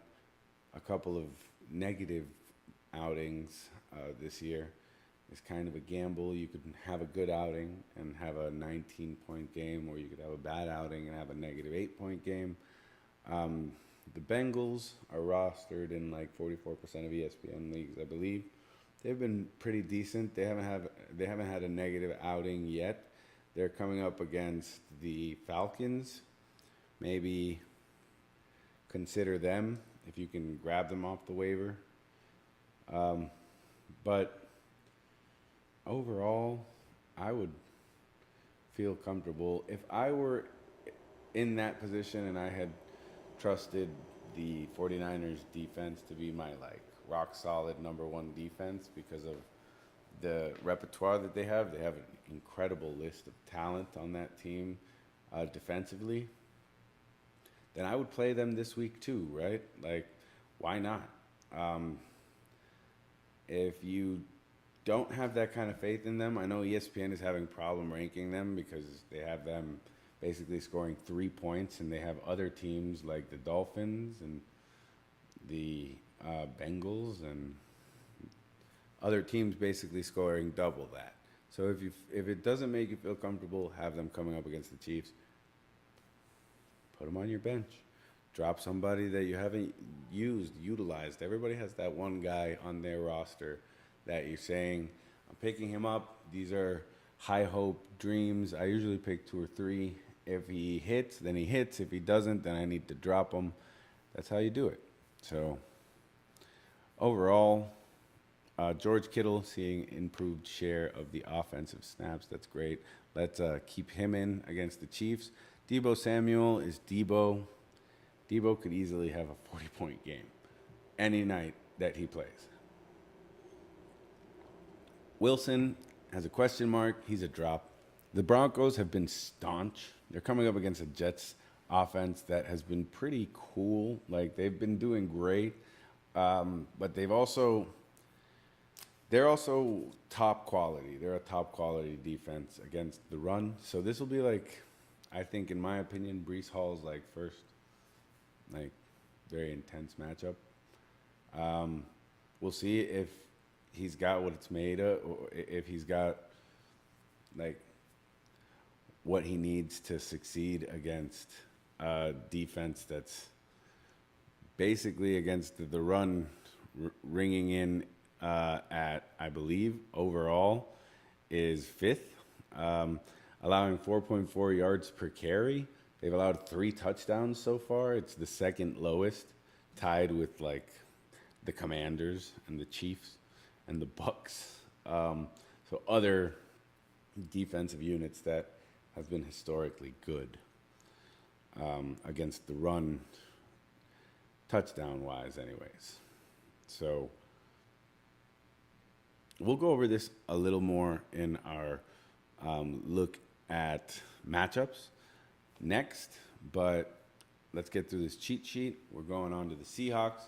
a couple of negative outings this year. It's kind of a gamble. You could have a good outing and have a 19-point game, or you could have a bad outing and have a negative 8-point game. The Bengals are rostered in like 44% of ESPN leagues, I believe. They've been pretty decent. They haven't had a negative outing yet. They're coming up against the Falcons. Maybe consider them if you can grab them off the waiver. But overall, I would feel comfortable. If I were in that position and I had trusted the 49ers defense to be my rock solid number 1 defense because of the repertoire that they have an incredible list of talent on that team defensively, then I would play them this week too, right? Like, why not? If you don't have that kind of faith in them, I know ESPN is having problem ranking them because they have them basically scoring 3 points, and they have other teams like the Dolphins and the Bengals and other teams basically scoring double that. So if it doesn't make you feel comfortable, have them coming up against the Chiefs, put them on your bench. Drop somebody that you haven't utilized. Everybody has that one guy on their roster that you're saying, I'm picking him up. These are high hope dreams. I usually pick 2 or 3. If he hits, then he hits. If he doesn't, then I need to drop him. That's how you do it. So overall, George Kittle seeing improved share of the offensive snaps. That's great. Let's keep him in against the Chiefs. Debo Samuel is Debo. Debo could easily have a 40-point game any night that he plays. Wilson has a question mark. He's a drop. The Broncos have been staunch. They're coming up against a Jets offense that has been pretty cool. Like, they've been doing great, but they're also top quality. They're a top quality defense against the run. So this will be like, I think, in my opinion, Brees Hall's like first, like, very intense matchup. We'll see if he's got what it's made of, or if he's got like what he needs to succeed against a defense that's basically against the run, ringing in at, I believe, overall is fifth, allowing 4.4 yards per carry. They've allowed 3 touchdowns so far. It's the second lowest, tied with like the Commanders and the Chiefs and the Bucks. So other defensive units that have been historically good against the run, touchdown-wise anyways. So we'll go over this a little more in our look at matchups next, but let's get through this cheat sheet. We're going on to the Seahawks.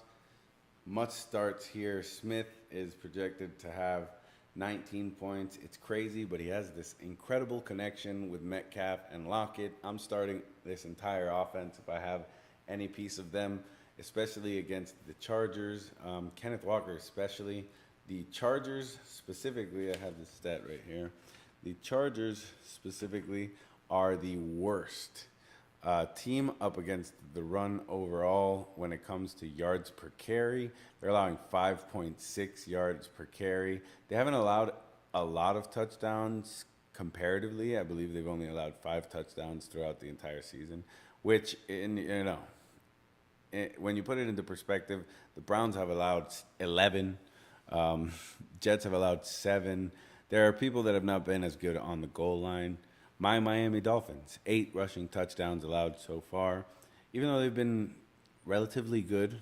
Must starts here. Smith is projected to have 19 points. It's crazy, but he has this incredible connection with Metcalf and Lockett. I'm starting this entire offense if I have any piece of them, especially against the Chargers. Kenneth Walker especially. The Chargers specifically, I have this stat right here. The Chargers specifically are the worst team up against the run overall when it comes to yards per carry. They're allowing 5.6 yards per carry. They haven't allowed a lot of touchdowns comparatively. I believe they've only allowed 5 touchdowns throughout the entire season, which, when you put it into perspective, the Browns have allowed 11. Jets have allowed 7. There are people that have not been as good on the goal line. My Miami Dolphins, 8 rushing touchdowns allowed so far. Even though they've been relatively good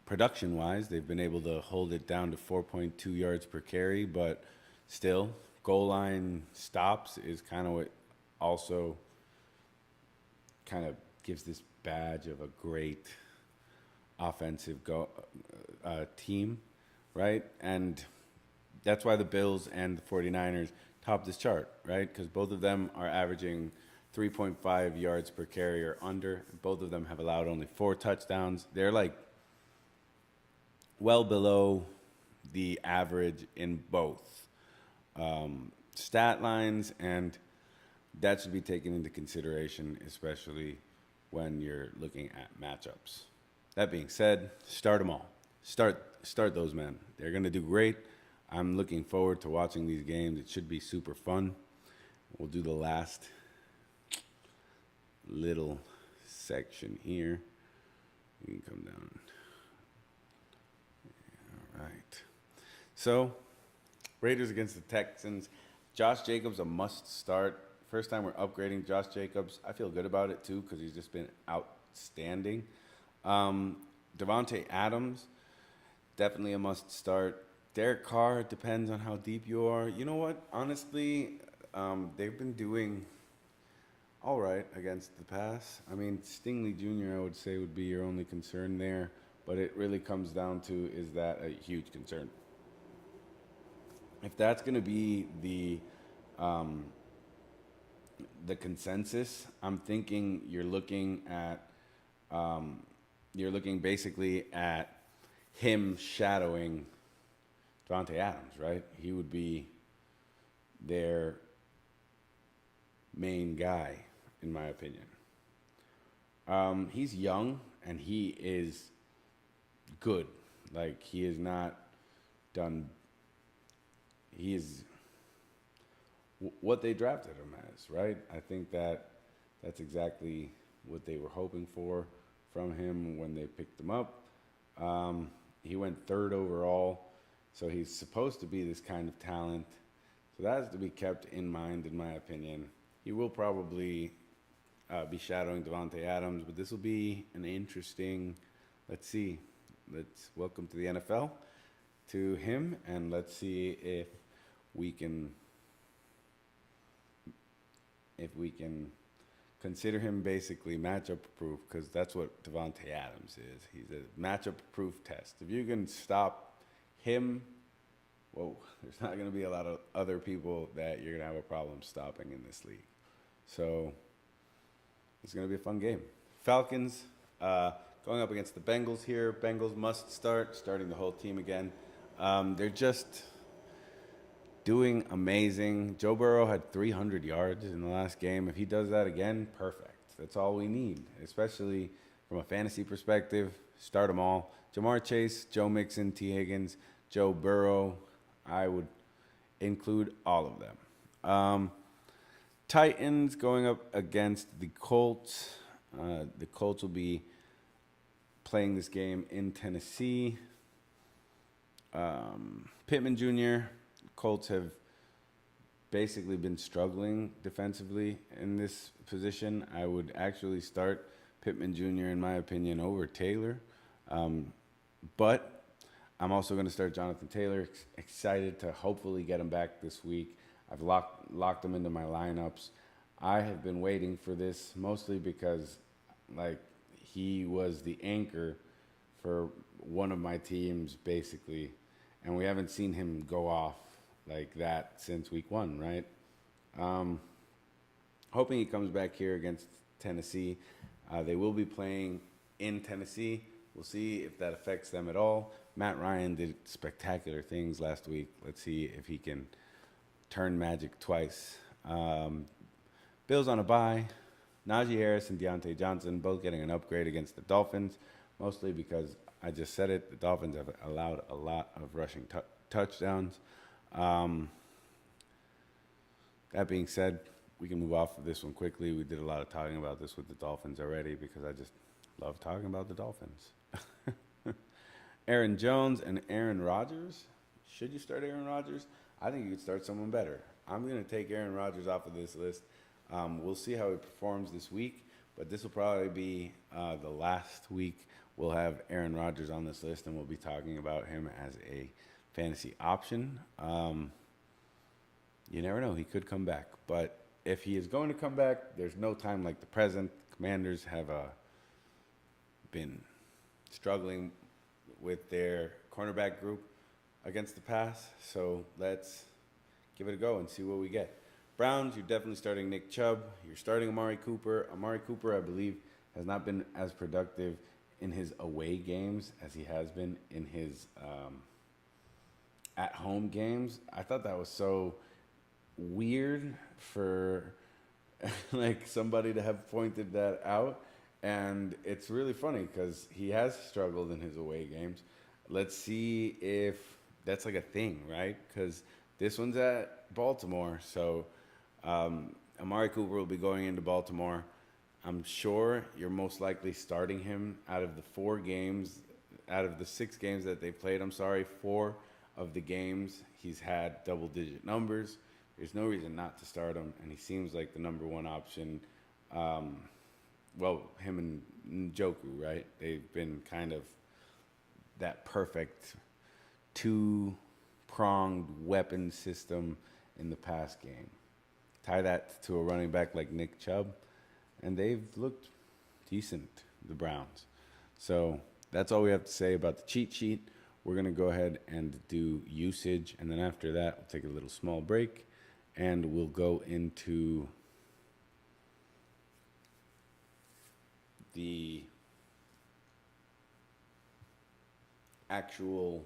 production-wise, they've been able to hold it down to 4.2 yards per carry, but still, goal line stops is kind of what also kind of gives this badge of a great offensive team, right? And that's why the Bills and the 49ers top this chart, right? Because both of them are averaging 3.5 yards per carry or under. Both of them have allowed only 4 touchdowns. They're like well below the average in both stat lines, and that should be taken into consideration, especially when you're looking at matchups. That being said, start them all. Start those men. They're going to do great. I'm looking forward to watching these games. It should be super fun. We'll do the last little section here. You can come down. All right. So, Raiders against the Texans. Josh Jacobs, a must start. First time we're upgrading Josh Jacobs. I feel good about it, too, because he's just been outstanding. Devontae Adams, definitely a must start. Derek Carr, depends on how deep you are. You know what? Honestly, they've been doing all right against the pass. I mean, Stingley Jr., I would say, would be your only concern there. But it really comes down to, is that a huge concern? If that's going to be the consensus, I'm thinking you're looking basically at him shadowing Devontae Adams, right? He would be their main guy, in my opinion. He's young, and he is good. Like, he is not done. He is what they drafted him as, right? I think that's exactly what they were hoping for from him when they picked him up. He went third overall, so he's supposed to be this kind of talent. So that has to be kept in mind, in my opinion. He will probably be shadowing Devontae Adams, but this will be an interesting. Let's see. Let's welcome to the NFL to him, and let's see we can if we can consider him basically matchup proof, because that's what Devontae Adams is. He's a matchup proof test. If you can stop him, whoa, there's not going to be a lot of other people that you're going to have a problem stopping in this league. So it's going to be a fun game. Falcons going up against the Bengals here. Bengals must starting the whole team again. They're just doing amazing. Joe Burrow had 300 yards in the last game. If he does that again, perfect. That's all we need, especially from a fantasy perspective. Start them all. Jamar Chase, Joe Mixon, T. Higgins, Joe Burrow. I would include all of them. Titans going up against the Colts. The Colts will be playing this game in Tennessee. Pittman Jr., Colts have basically been struggling defensively in this position. I would actually start Pittman Jr., in my opinion, over Taylor. But I'm also going to start Jonathan Taylor. Excited to hopefully get him back this week. I've locked him into my lineups. I have been waiting for this mostly because, he was the anchor for one of my teams, basically, and we haven't seen him go off like that since week 1, right? Hoping he comes back here against Tennessee. They will be playing in Tennessee. We'll see if that affects them at all. Matt Ryan did spectacular things last week. Let's see if he can turn magic twice. Bills on a bye. Najee Harris and Deontay Johnson both getting an upgrade against the Dolphins, mostly because I just said it. The Dolphins have allowed a lot of rushing touchdowns. That being said, we can move off of this one quickly. We did a lot of talking about this with the Dolphins already because I just love talking about the Dolphins. Aaron Jones and Aaron Rodgers. Should you start Aaron Rodgers? I think you could start someone better. I'm going to take Aaron Rodgers off of this list. We'll see how he performs this week, but this will probably be the last week we'll have Aaron Rodgers on this list, and we'll be talking about him as a fantasy option. You never know. He could come back. But if he is going to come back, there's no time like the present. Commanders have been struggling with their cornerback group against the pass. So let's give it a go and see what we get. Browns, you're definitely starting Nick Chubb. You're starting Amari Cooper. Amari Cooper, I believe, has not been as productive in his away games as he has been in his at-home games. I thought that was so weird for somebody to have pointed that out. And it's really funny because he has struggled in his away games. Let's see if that's a thing, right? Because this one's at Baltimore. So Amari Cooper will be going into Baltimore. I'm sure you're most likely starting him out of the 6 games that they played. 4 of the games he's had double-digit numbers. There's no reason not to start him, and he seems like the number one option. Him and Njoku, right? They've been kind of that perfect two-pronged weapon system in the past game. Tie that to a running back like Nick Chubb, and they've looked decent, the Browns. So that's all we have to say about the cheat sheet. We're going to go ahead and do usage, and then after that, we'll take a little small break, and we'll go into the actual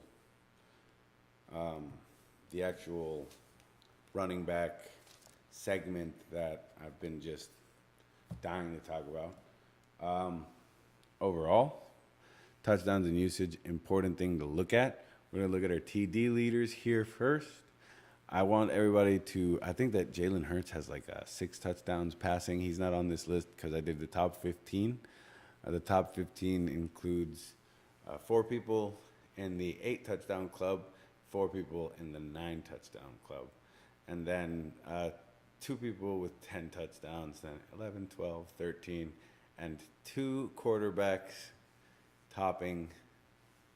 running back segment that I've been just dying to talk about. Overall, touchdowns and usage, important thing to look at. We're going to look at our TD leaders here first. I want everybody to, I think that Jalen Hurts has 6 touchdowns passing. He's not on this list because I did the top 15. The top 15 includes 4 people in the 8 touchdown club, 4 people in the 9 touchdown club, and then 2 people with 10 touchdowns, then 11, 12, 13, and 2 quarterbacks topping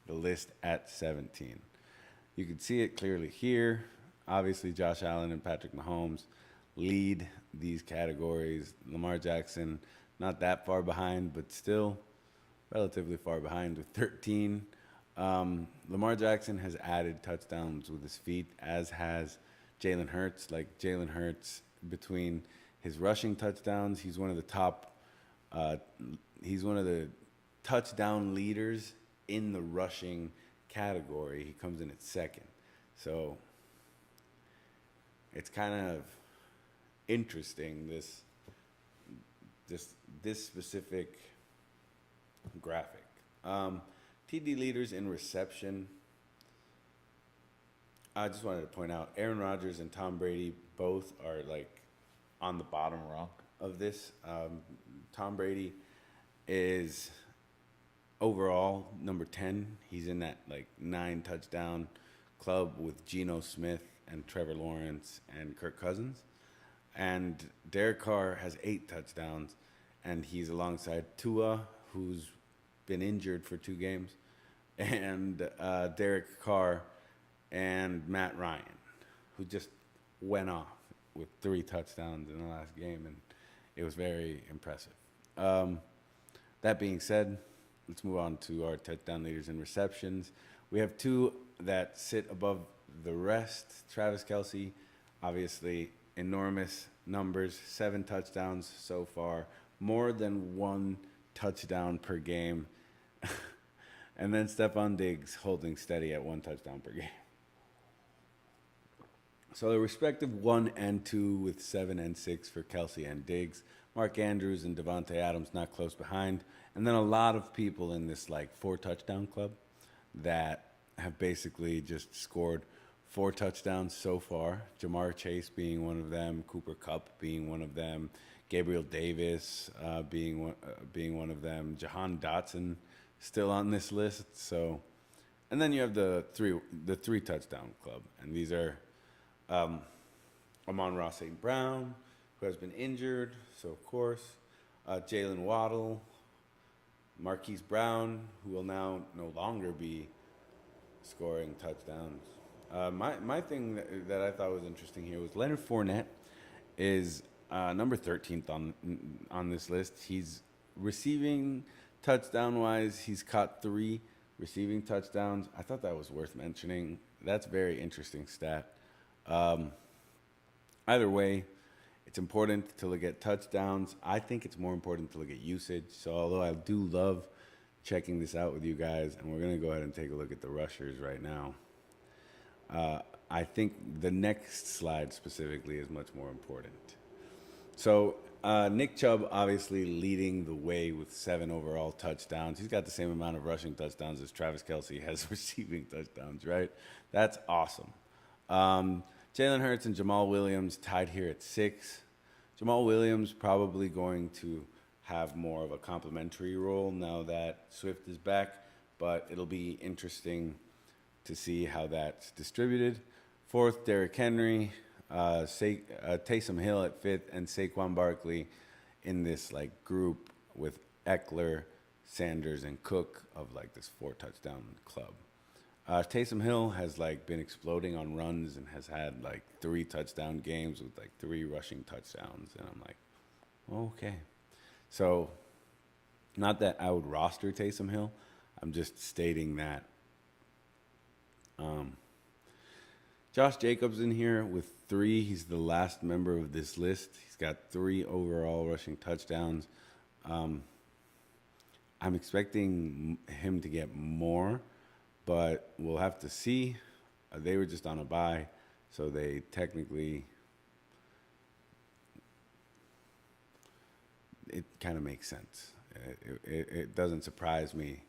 the list at 17. You can see it clearly here. Obviously, Josh Allen and Patrick Mahomes lead these categories. Lamar Jackson, not that far behind, but still relatively far behind with 13. Lamar Jackson has added touchdowns with his feet, as has Jalen Hurts. Like Jalen Hurts, between his rushing touchdowns, he's one of the top. He's one of the touchdown leaders in the rushing category. He comes in at second. So it's kind of interesting, this specific graphic. TD leaders in reception. I just wanted to point out Aaron Rodgers and Tom Brady both are like on the bottom rung of this. Tom Brady is overall number 10. He's in that like 9 touchdown club with Geno Smith and Trevor Lawrence and Kirk Cousins. And Derek Carr has 8 touchdowns, and he's alongside Tua, who's been injured for 2 games, and Derek Carr and Matt Ryan, who just went off with 3 touchdowns in the last game, and it was very impressive. That being said, let's move on to our touchdown leaders in receptions. We have 2 that sit above the rest. Travis Kelce, obviously enormous numbers, 7 touchdowns so far, more than 1 touchdown per game. And then Stephon Diggs holding steady at 1 touchdown per game. So the respective 1 and 2 with 7 and 6 for Kelce and Diggs. Mark Andrews and Devontae Adams not close behind. And then a lot of people in this like 4 touchdown club that have basically just scored 4 touchdowns so far. Jamar Chase being one of them, Cooper Kupp being one of them, Gabriel Davis being one of them, Jahan Dotson still on this list. So, and then you have the 3 touchdown club, and these are Amon-Ra St. Brown, who has been injured, so of course, Jalen Waddle, Marquise Brown, who will now no longer be scoring touchdowns. My thing that I thought was interesting here was Leonard Fournette is number 13th on this list. He's receiving touchdown-wise. He's caught 3 receiving touchdowns. I thought that was worth mentioning. That's a very interesting stat. Either way, it's important to look at touchdowns. I think it's more important to look at usage. So although I do love checking this out with you guys, and we're going to go ahead and take a look at the rushers right now, I think the next slide specifically is much more important. So Nick Chubb obviously leading the way with 7 overall touchdowns. He's got the same amount of rushing touchdowns as Travis Kelce has receiving touchdowns, right? That's awesome. Jalen Hurts and Jamal Williams tied here at 6. Jamal Williams probably going to have more of a complimentary role now that Swift is back, but it'll be interesting to see how that's distributed. 4th, Derrick Henry, Taysom Hill at 5th, and Saquon Barkley in this like group with Eckler, Sanders, and Cook of like this 4 touchdown club. Taysom Hill has like been exploding on runs and has had like 3 touchdown games with like 3 rushing touchdowns, and I'm like, okay. So, not that I would roster Taysom Hill, I'm just stating that. Josh Jacobs in here with 3. He's the last member of this list. He's got 3 overall rushing touchdowns. I'm expecting him to get more, but we'll have to see. They were just on a bye, so they technically, it kind of makes sense. It doesn't surprise me.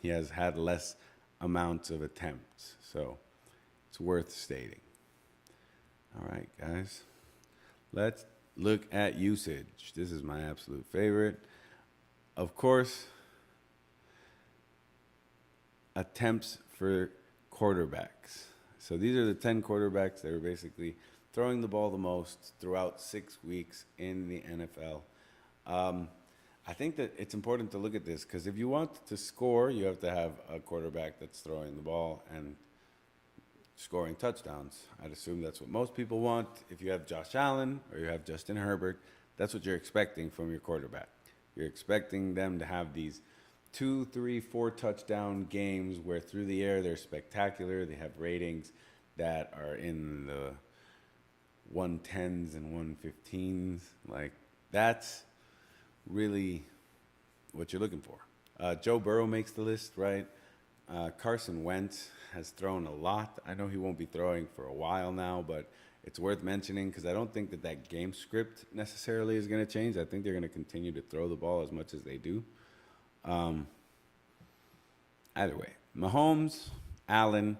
He has had less amounts of attempts, so it's worth stating. All right, guys, let's look at usage. This is my absolute favorite. Of course, attempts for quarterbacks. So these are the 10 quarterbacks that are basically throwing the ball the most throughout 6 weeks in the NFL. I think that it's important to look at this because if you want to score, you have to have a quarterback that's throwing the ball and scoring touchdowns. I'd assume that's what most people want. If you have Josh Allen or you have Justin Herbert, that's what you're expecting from your quarterback. You're expecting them to have these 2, 3, 4 touchdown games where through the air they're spectacular. They have ratings that are in the 110s and 115s. Like, that's really what you're looking for. Joe Burrow makes the list, right? Carson Wentz has thrown a lot. I know he won't be throwing for a while now, but it's worth mentioning because I don't think that game script necessarily is going to change. I think they're going to continue to throw the ball as much as they do. Either way, Mahomes, Allen,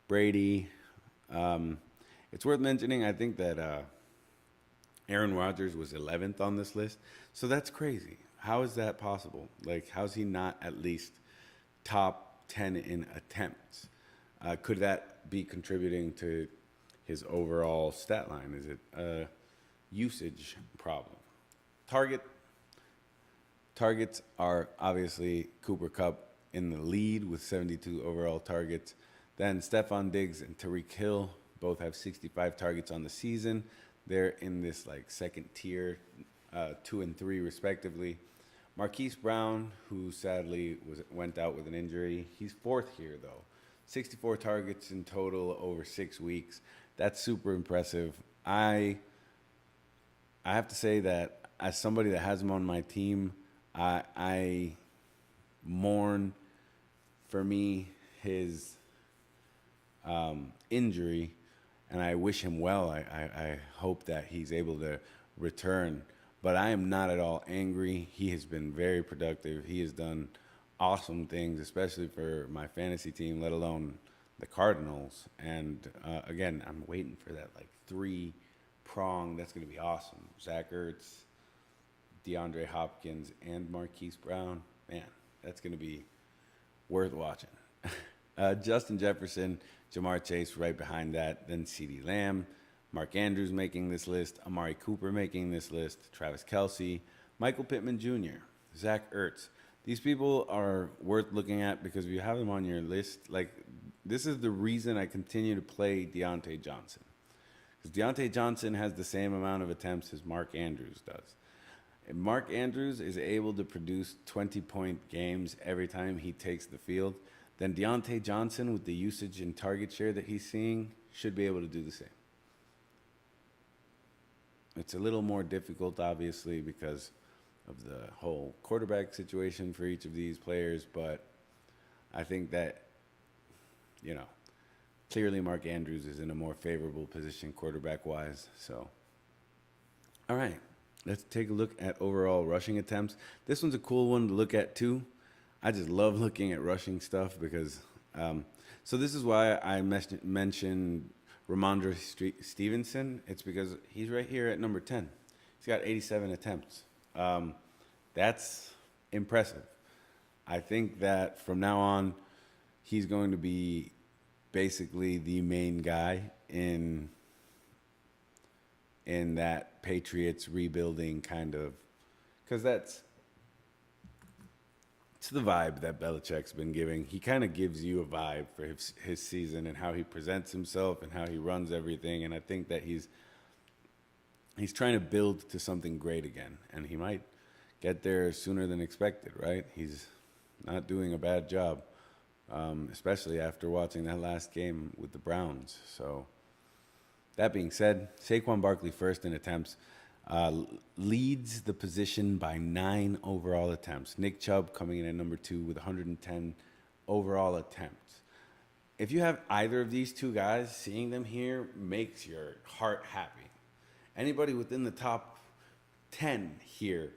Brady. It's worth mentioning, I think that Aaron Rodgers was 11th on this list. So that's crazy. How is that possible? Like, how's he not at least top 10 in attempts? Could that be contributing to his overall stat line? Is it a usage problem? Targets are obviously Cooper Kupp in the lead with 72 overall targets. Then Stephon Diggs and Tyreek Hill both have 65 targets on the season. They're in this like second tier, 2 and 3 respectively. Marquise Brown, who sadly went out with an injury, he's 4th here though. 64 targets in total over 6 weeks. That's super impressive. I have to say that as somebody that has him on my team, I mourn, for me, his injury, and I wish him well. I hope that he's able to return. But I am not at all angry. He has been very productive. He has done awesome things, especially for my fantasy team, let alone the Cardinals. And again, I'm waiting for that like 3-prong. That's going to be awesome. Zach Ertz, DeAndre Hopkins, and Marquise Brown. Man, that's going to be worth watching. Justin Jefferson, Jamar Chase right behind that, then CeeDee Lamb, Mark Andrews making this list, Amari Cooper making this list, Travis Kelce, Michael Pittman Jr., Zach Ertz. These people are worth looking at because if you have them on your list, like, this is the reason I continue to play Deontay Johnson. Because Deontay Johnson has the same amount of attempts as Mark Andrews does. And Mark Andrews is able to produce 20-point games every time he takes the field. Then Deontay Johnson, with the usage and target share that he's seeing, should be able to do the same. It's a little more difficult, obviously, because of the whole quarterback situation for each of these players, but I think that, clearly Mark Andrews is in a more favorable position quarterback-wise. So, all right, let's take a look at overall rushing attempts. This one's a cool one to look at, too. I just love looking at rushing stuff because, so this is why I mentioned Ramondre Stevenson. It's because he's right here at number 10. He's got 87 attempts. That's impressive. I think that from now on, he's going to be basically the main guy in that Patriots rebuilding kind of, because it's the vibe that Belichick's been giving. He kind of gives you a vibe for his season and how he presents himself and how he runs everything. And I think that he's trying to build to something great again. And he might get there sooner than expected, right? He's not doing a bad job, especially after watching that last game with the Browns. So that being said, Saquon Barkley first in attempts. Leads the position by 9 overall attempts. Nick Chubb coming in at number 2 with 110 overall attempts. If you have either of these two guys, seeing them here makes your heart happy. Anybody within the top 10 here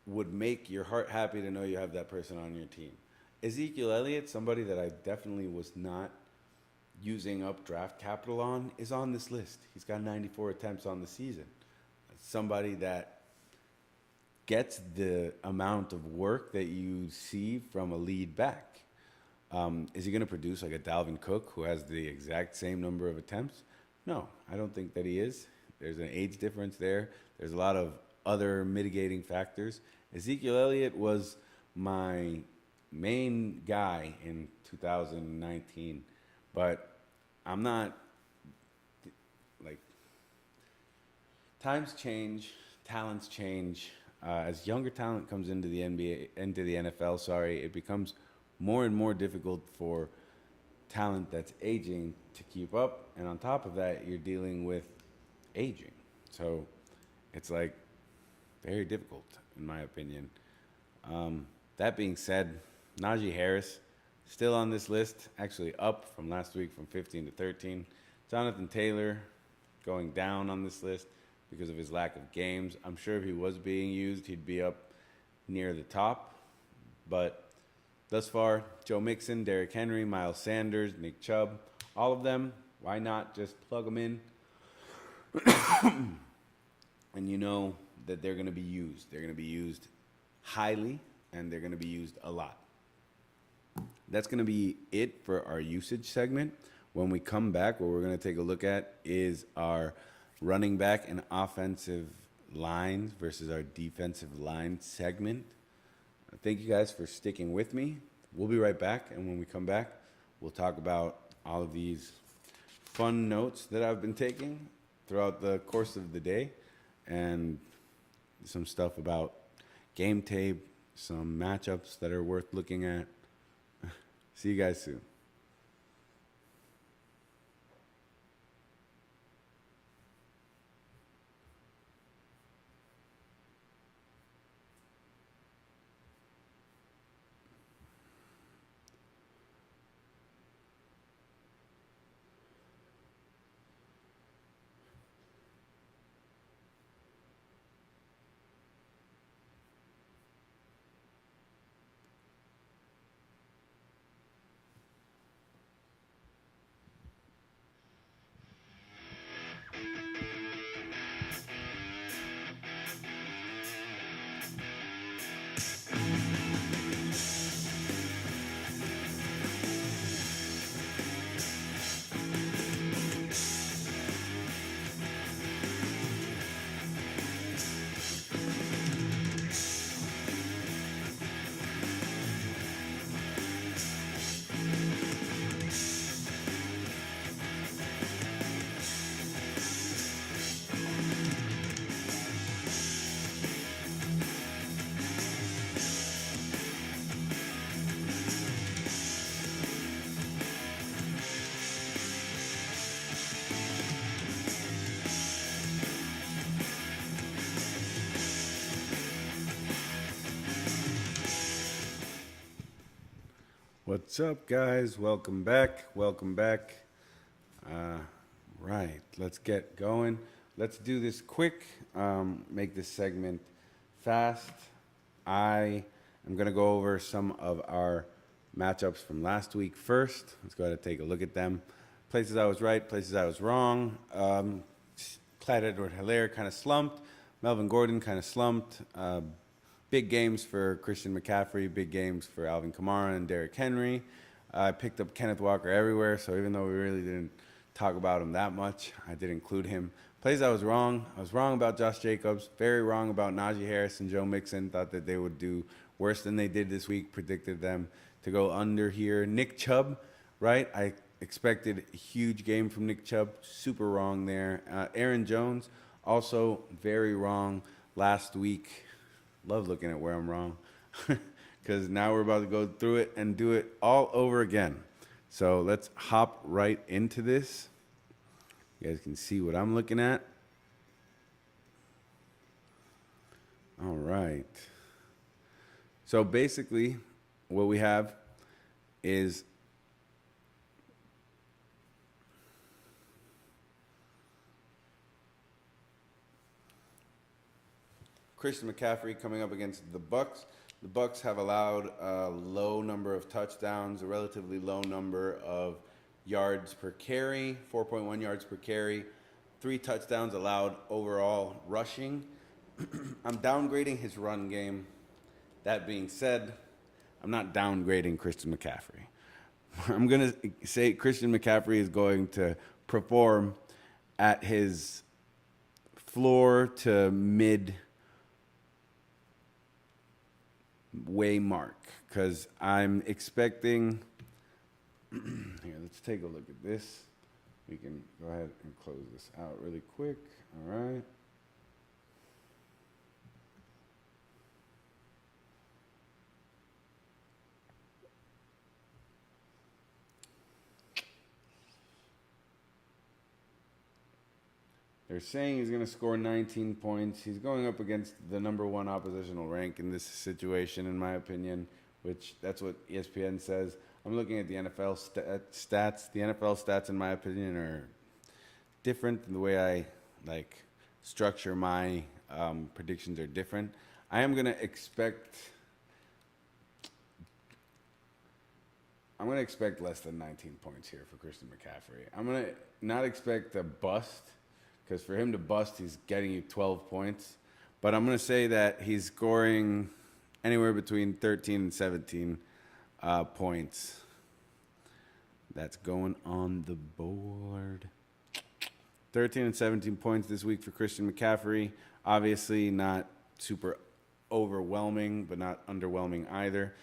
would make your heart happy to know you have that person on your team. Ezekiel Elliott, somebody that I definitely was not using up draft capital on, is on this list. He's got 94 attempts on the season. Somebody that gets the amount of work that you see from a lead back. Is he going to produce like a Dalvin Cook who has the exact same number of attempts? No, I don't think that he is. There's an age difference there. There's a lot of other mitigating factors. Ezekiel Elliott was my main guy in 2019, but I'm not like times change, talents change. As younger talent comes into the NBA, into the NFL, it becomes more and more difficult for talent that's aging to keep up. And on top of that, you're dealing with aging. So it's like very difficult, in my opinion. That being said, Najee Harris still on this list, actually up from last week from 15 to 13. Jonathan Taylor going down on this list because of his lack of games. I'm sure if he was being used, he'd be up near the top. But thus far, Joe Mixon, Derrick Henry, Miles Sanders, Nick Chubb, all of them, why not just plug them in? And you know that they're going to be used. They're going to be used highly, and they're going to be used a lot. That's going to be it for our usage segment. When we come back, what we're going to take a look at is our running back and offensive lines versus our defensive line segment. Thank you guys for sticking with me. We'll be right back, and when we come back, we'll talk about all of these fun notes that I've been taking throughout the course of the day and some stuff about game tape, some matchups that are worth looking at. See you guys soon. What's up, guys? Welcome back. Welcome back. Right, let's get going. Let's do this quick. Make this segment fast. I am going to go over some of our matchups from last week first. Let's go ahead and take a look at them. Places I was right, places I was wrong. Clyde Edward-Helaire kind of slumped. Melvin Gordon kind of slumped. Big games for Christian McCaffrey, big games for Alvin Kamara and Derrick Henry. I picked up Kenneth Walker everywhere, so even though we really didn't talk about him that much, I did include him. Plays I was wrong. I was wrong about Josh Jacobs, very wrong about Najee Harris and Joe Mixon. Thought that they would do worse than they did this week, predicted them to go under here. Nick Chubb, right? I expected a huge game from Nick Chubb, super wrong there. Aaron Jones, also very wrong last week. Love looking at where I'm wrong because now we're about to go through it and do it all over again. So let's hop right into this. You guys can see what I'm looking at. All right. So basically what we have is Christian McCaffrey coming up against the Bucks. The Bucks have allowed a low number of touchdowns, a relatively low number of yards per carry, 4.1 yards per carry, 3 touchdowns allowed overall rushing. I'm downgrading his run game. That being said, I'm not downgrading Christian McCaffrey. I'm going to say Christian McCaffrey is going to perform at his floor to mid way mark because I'm expecting. Here, let's take a look at this. We can go ahead and close this out really quick. All right. They're saying he's going to score 19 points. He's going up against the number one oppositional rank in this situation, in my opinion, which that's what ESPN says. I'm looking at the NFL stats. The NFL stats, in my opinion, are different. The way I structure my predictions are different. I am going to expect. I'm going to expect less than 19 points here for Christian McCaffrey. I'm going to not expect a bust. Because for him to bust, he's getting you 12 points. But I'm going to say that he's scoring anywhere between 13 and 17 points. That's going on the board. 13 and 17 points this week for Christian McCaffrey. Obviously not super overwhelming, but not underwhelming either.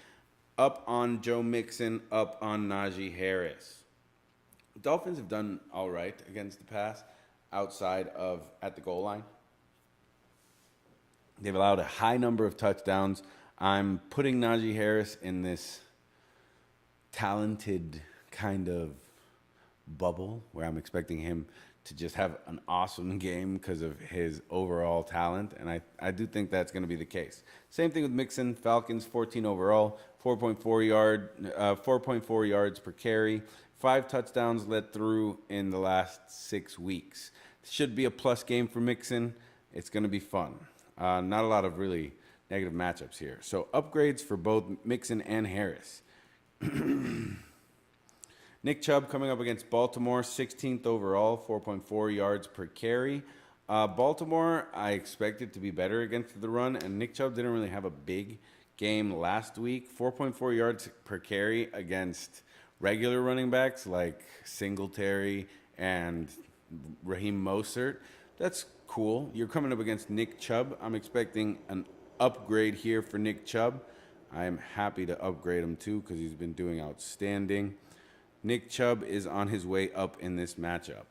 Up on Joe Mixon, up on Najee Harris. Dolphins have done all right against the pass. Outside of at the goal line. They've allowed a high number of touchdowns. I'm putting Najee Harris in this talented kind of bubble where I'm expecting him to just have an awesome game because of his overall talent, and I do think that's going to be the case. Same thing with Mixon. Falcons 14 overall, 4.4 yards per carry. 5 touchdowns let through in the last 6 weeks. Should be a plus game for Mixon. It's going to be fun. Not a lot of really negative matchups here. So upgrades for both Mixon and Harris. Nick Chubb coming up against Baltimore, 16th overall, 4.4 yards per carry. Baltimore, I expected to be better against the run, and Nick Chubb didn't really have a big game last week. 4.4 yards per carry against regular running backs like Singletary and Raheem Mostert. That's cool. You're coming up against Nick Chubb. I'm expecting an upgrade here for Nick Chubb. I am happy to upgrade him too because he's been doing outstanding. Nick Chubb is on his way up in this matchup.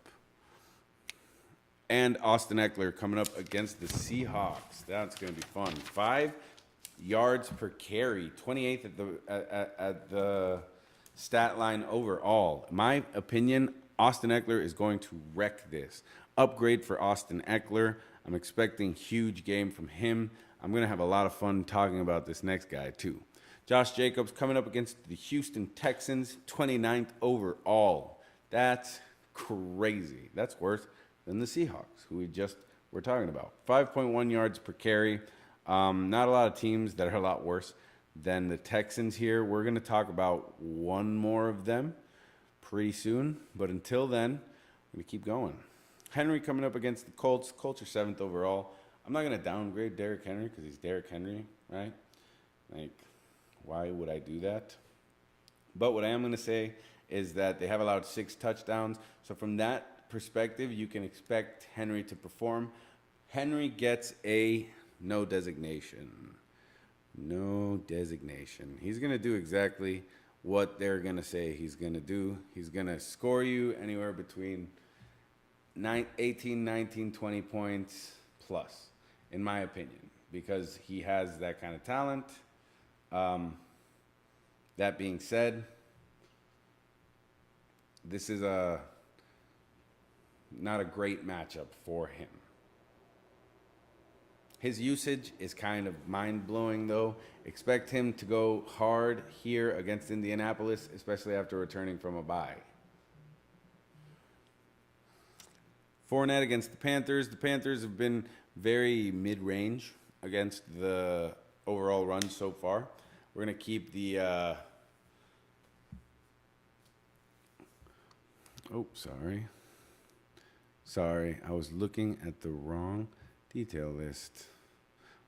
And Austin Eckler coming up against the Seahawks. That's going to be fun. 5 yards per carry, 28th at the stat line overall. My opinion, Austin Eckler is going to wreck this. Upgrade for Austin Eckler. I'm expecting huge game from him. I'm going to have a lot of fun talking about this next guy too. Josh Jacobs coming up against the Houston Texans, 29th overall. That's crazy. That's worse than the Seahawks, who we just were talking about. 5.1 yards per carry. Not a lot of teams that are a lot worse than the Texans here. We're going to talk about one more of them pretty soon. But until then, I'm going to keep going. Henry coming up against the Colts. Colts are 7th overall. I'm not going to downgrade Derrick Henry because he's Derrick Henry, right? Why would I do that? But what I am going to say is that they have allowed 6 touchdowns. So from that perspective, you can expect Henry to perform. Henry gets a no designation. No designation. He's going to do exactly what they're going to say he's going to do. He's going to score you anywhere between 18, 19, 20 points plus, in my opinion, because he has that kind of talent. That being said, this is not a great matchup for him. His usage is kind of mind-blowing, though. Expect him to go hard here against Indianapolis, especially after returning from a bye. Fournette against the Panthers. The Panthers have been very mid-range against the overall run so far. We're going to keep the... Sorry, I was looking at the wrong detail list.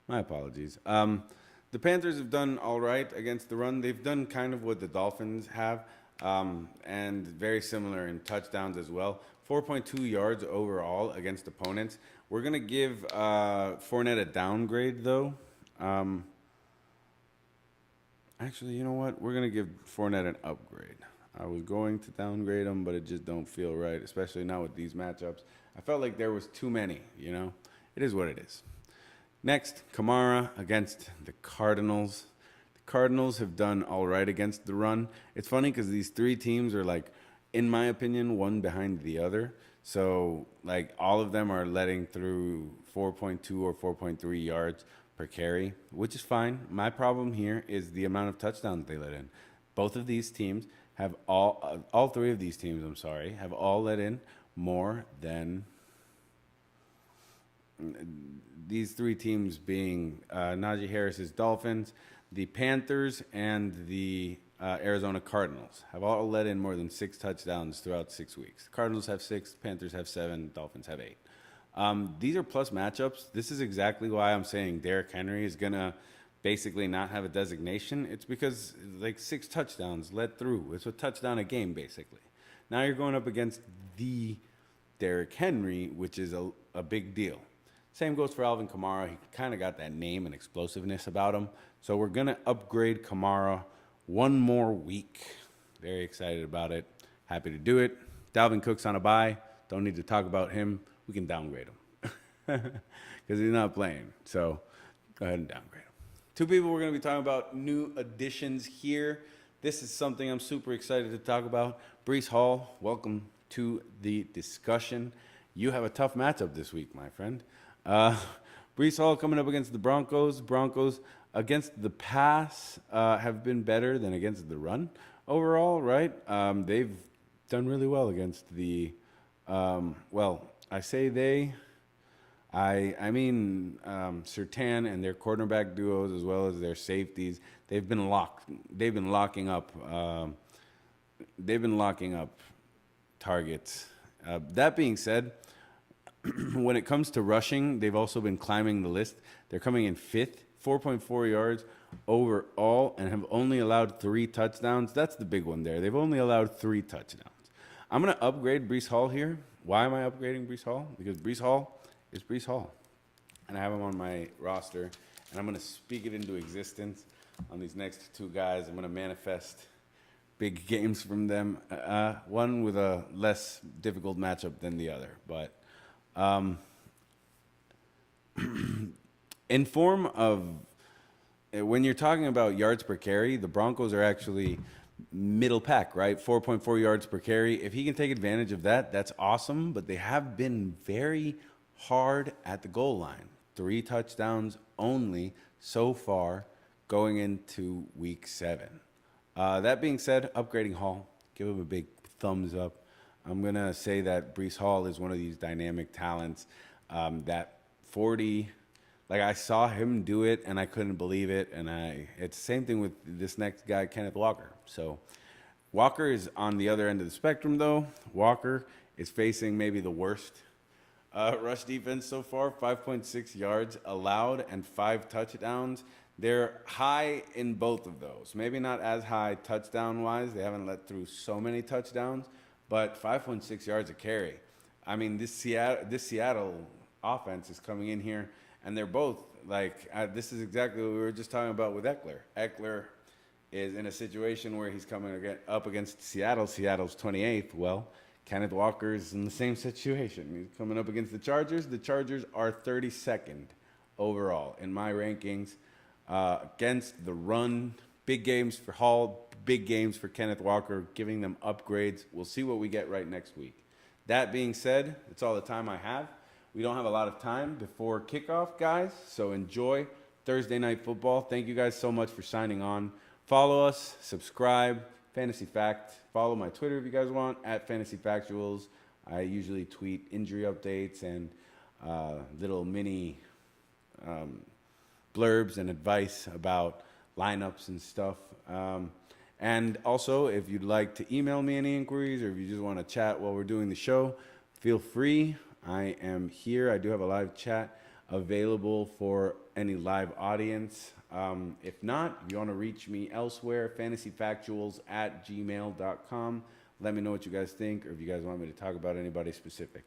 My apologies. The Panthers have done all right against the run. They've done kind of what the Dolphins have. and very similar in touchdowns as well. 4.2 yards overall against opponents. We're going to give Fournette a downgrade, though. Actually, you know what? We're going to give Fournette an upgrade. I was going to downgrade him, but it just don't feel right, especially now with these matchups. I felt like there was too many, you know? It is what it is. Next, Kamara against the Cardinals. The Cardinals have done all right against the run. It's funny because these three teams are, like, in my opinion, one behind the other. So, like, all of them are letting through 4.2 or 4.3 yards per carry, which is fine. My problem here is the amount of touchdowns they let in. Both of these teams have all three of these teams, have all let in more than these three teams being Najee Harris's Dolphins, the Panthers, and the Arizona Cardinals have all let in more than 6 touchdowns throughout 6 weeks. The Cardinals have 6, Panthers have 7, Dolphins have 8. These are plus matchups. This is exactly why I'm saying Derrick Henry is going to basically not have a designation. It's because, like, 6 touchdowns let through. It's a touchdown a game, basically. Now you're going up against the Derrick Henry, which is a big deal. Same goes for Alvin Kamara. He kind of got that name and explosiveness about him. So we're going to upgrade Kamara one more week. Very excited about it. Happy to do it. Dalvin Cook's on a bye. Don't need to talk about him. We can downgrade him because he's not playing. So go ahead and downgrade him. 2 people we're going to be talking about new additions here. This is something I'm super excited to talk about. Breece Hall, welcome to the discussion. You have a tough matchup this week, my friend. Breece Hall coming up against the Broncos. Broncos against the pass have been better than against the run overall, right? They've done really well against the, I say they, I mean Surtain and their cornerback duos as well as their safeties. They've been locking up targets. That being said, when it comes to rushing, they've also been climbing the list. They're coming in 5th, 4.4 yards overall, and have only allowed 3 touchdowns. That's the big one there. They've only allowed 3 touchdowns. I'm going to upgrade Breece Hall here. Why am I upgrading Breece Hall? Because Breece Hall is Breece Hall. And I have him on my roster, and I'm going to speak it into existence on these next 2 guys. I'm going to manifest big games from them, one with a less difficult matchup than the other. But in form of, when you're talking about yards per carry, the Broncos are actually middle pack, right? 4.4 yards per carry. If he can take advantage of that, that's awesome. But they have been very hard at the goal line. 3 touchdowns only so far going into week 7. That being said, upgrading Hall, give him a big thumbs up. I'm going to say that Breece Hall is one of these dynamic talents that 40, like I saw him do it and I couldn't believe it. And it's the same thing with this next guy, Kenneth Walker. So Walker is on the other end of the spectrum, though. Walker is facing maybe the worst rush defense so far, 5.6 yards allowed and 5 touchdowns. They're high in both of those. Maybe not as high touchdown-wise. They haven't let through so many touchdowns, but 5.6 yards a carry. I mean, this Seattle offense is coming in here, and they're both like, this is exactly what we were just talking about with Eckler. Eckler is in a situation where he's coming up against Seattle. Seattle's 28th. Well, Kenneth Walker is in the same situation. He's coming up against the Chargers. The Chargers are 32nd overall in my rankings against the run. Big games for Hall, big games for Kenneth Walker, giving them upgrades. We'll see what we get right next week. That being said, that's all the time I have. We don't have a lot of time before kickoff, guys, so enjoy Thursday Night Football. Thank you guys so much for signing on. Follow us, subscribe, Fantasy Fact. Follow my Twitter if you guys want, at Fantasy Factuals. I usually tweet injury updates and little mini blurbs and advice about lineups and stuff. And also, if you'd like to email me any inquiries or if you just want to chat while we're doing the show, feel free. I am here. I do have a live chat available for any live audience. If not, if you want to reach me elsewhere, fantasyfactuals@gmail.com. Let me know what you guys think, or if you guys want me to talk about anybody specific.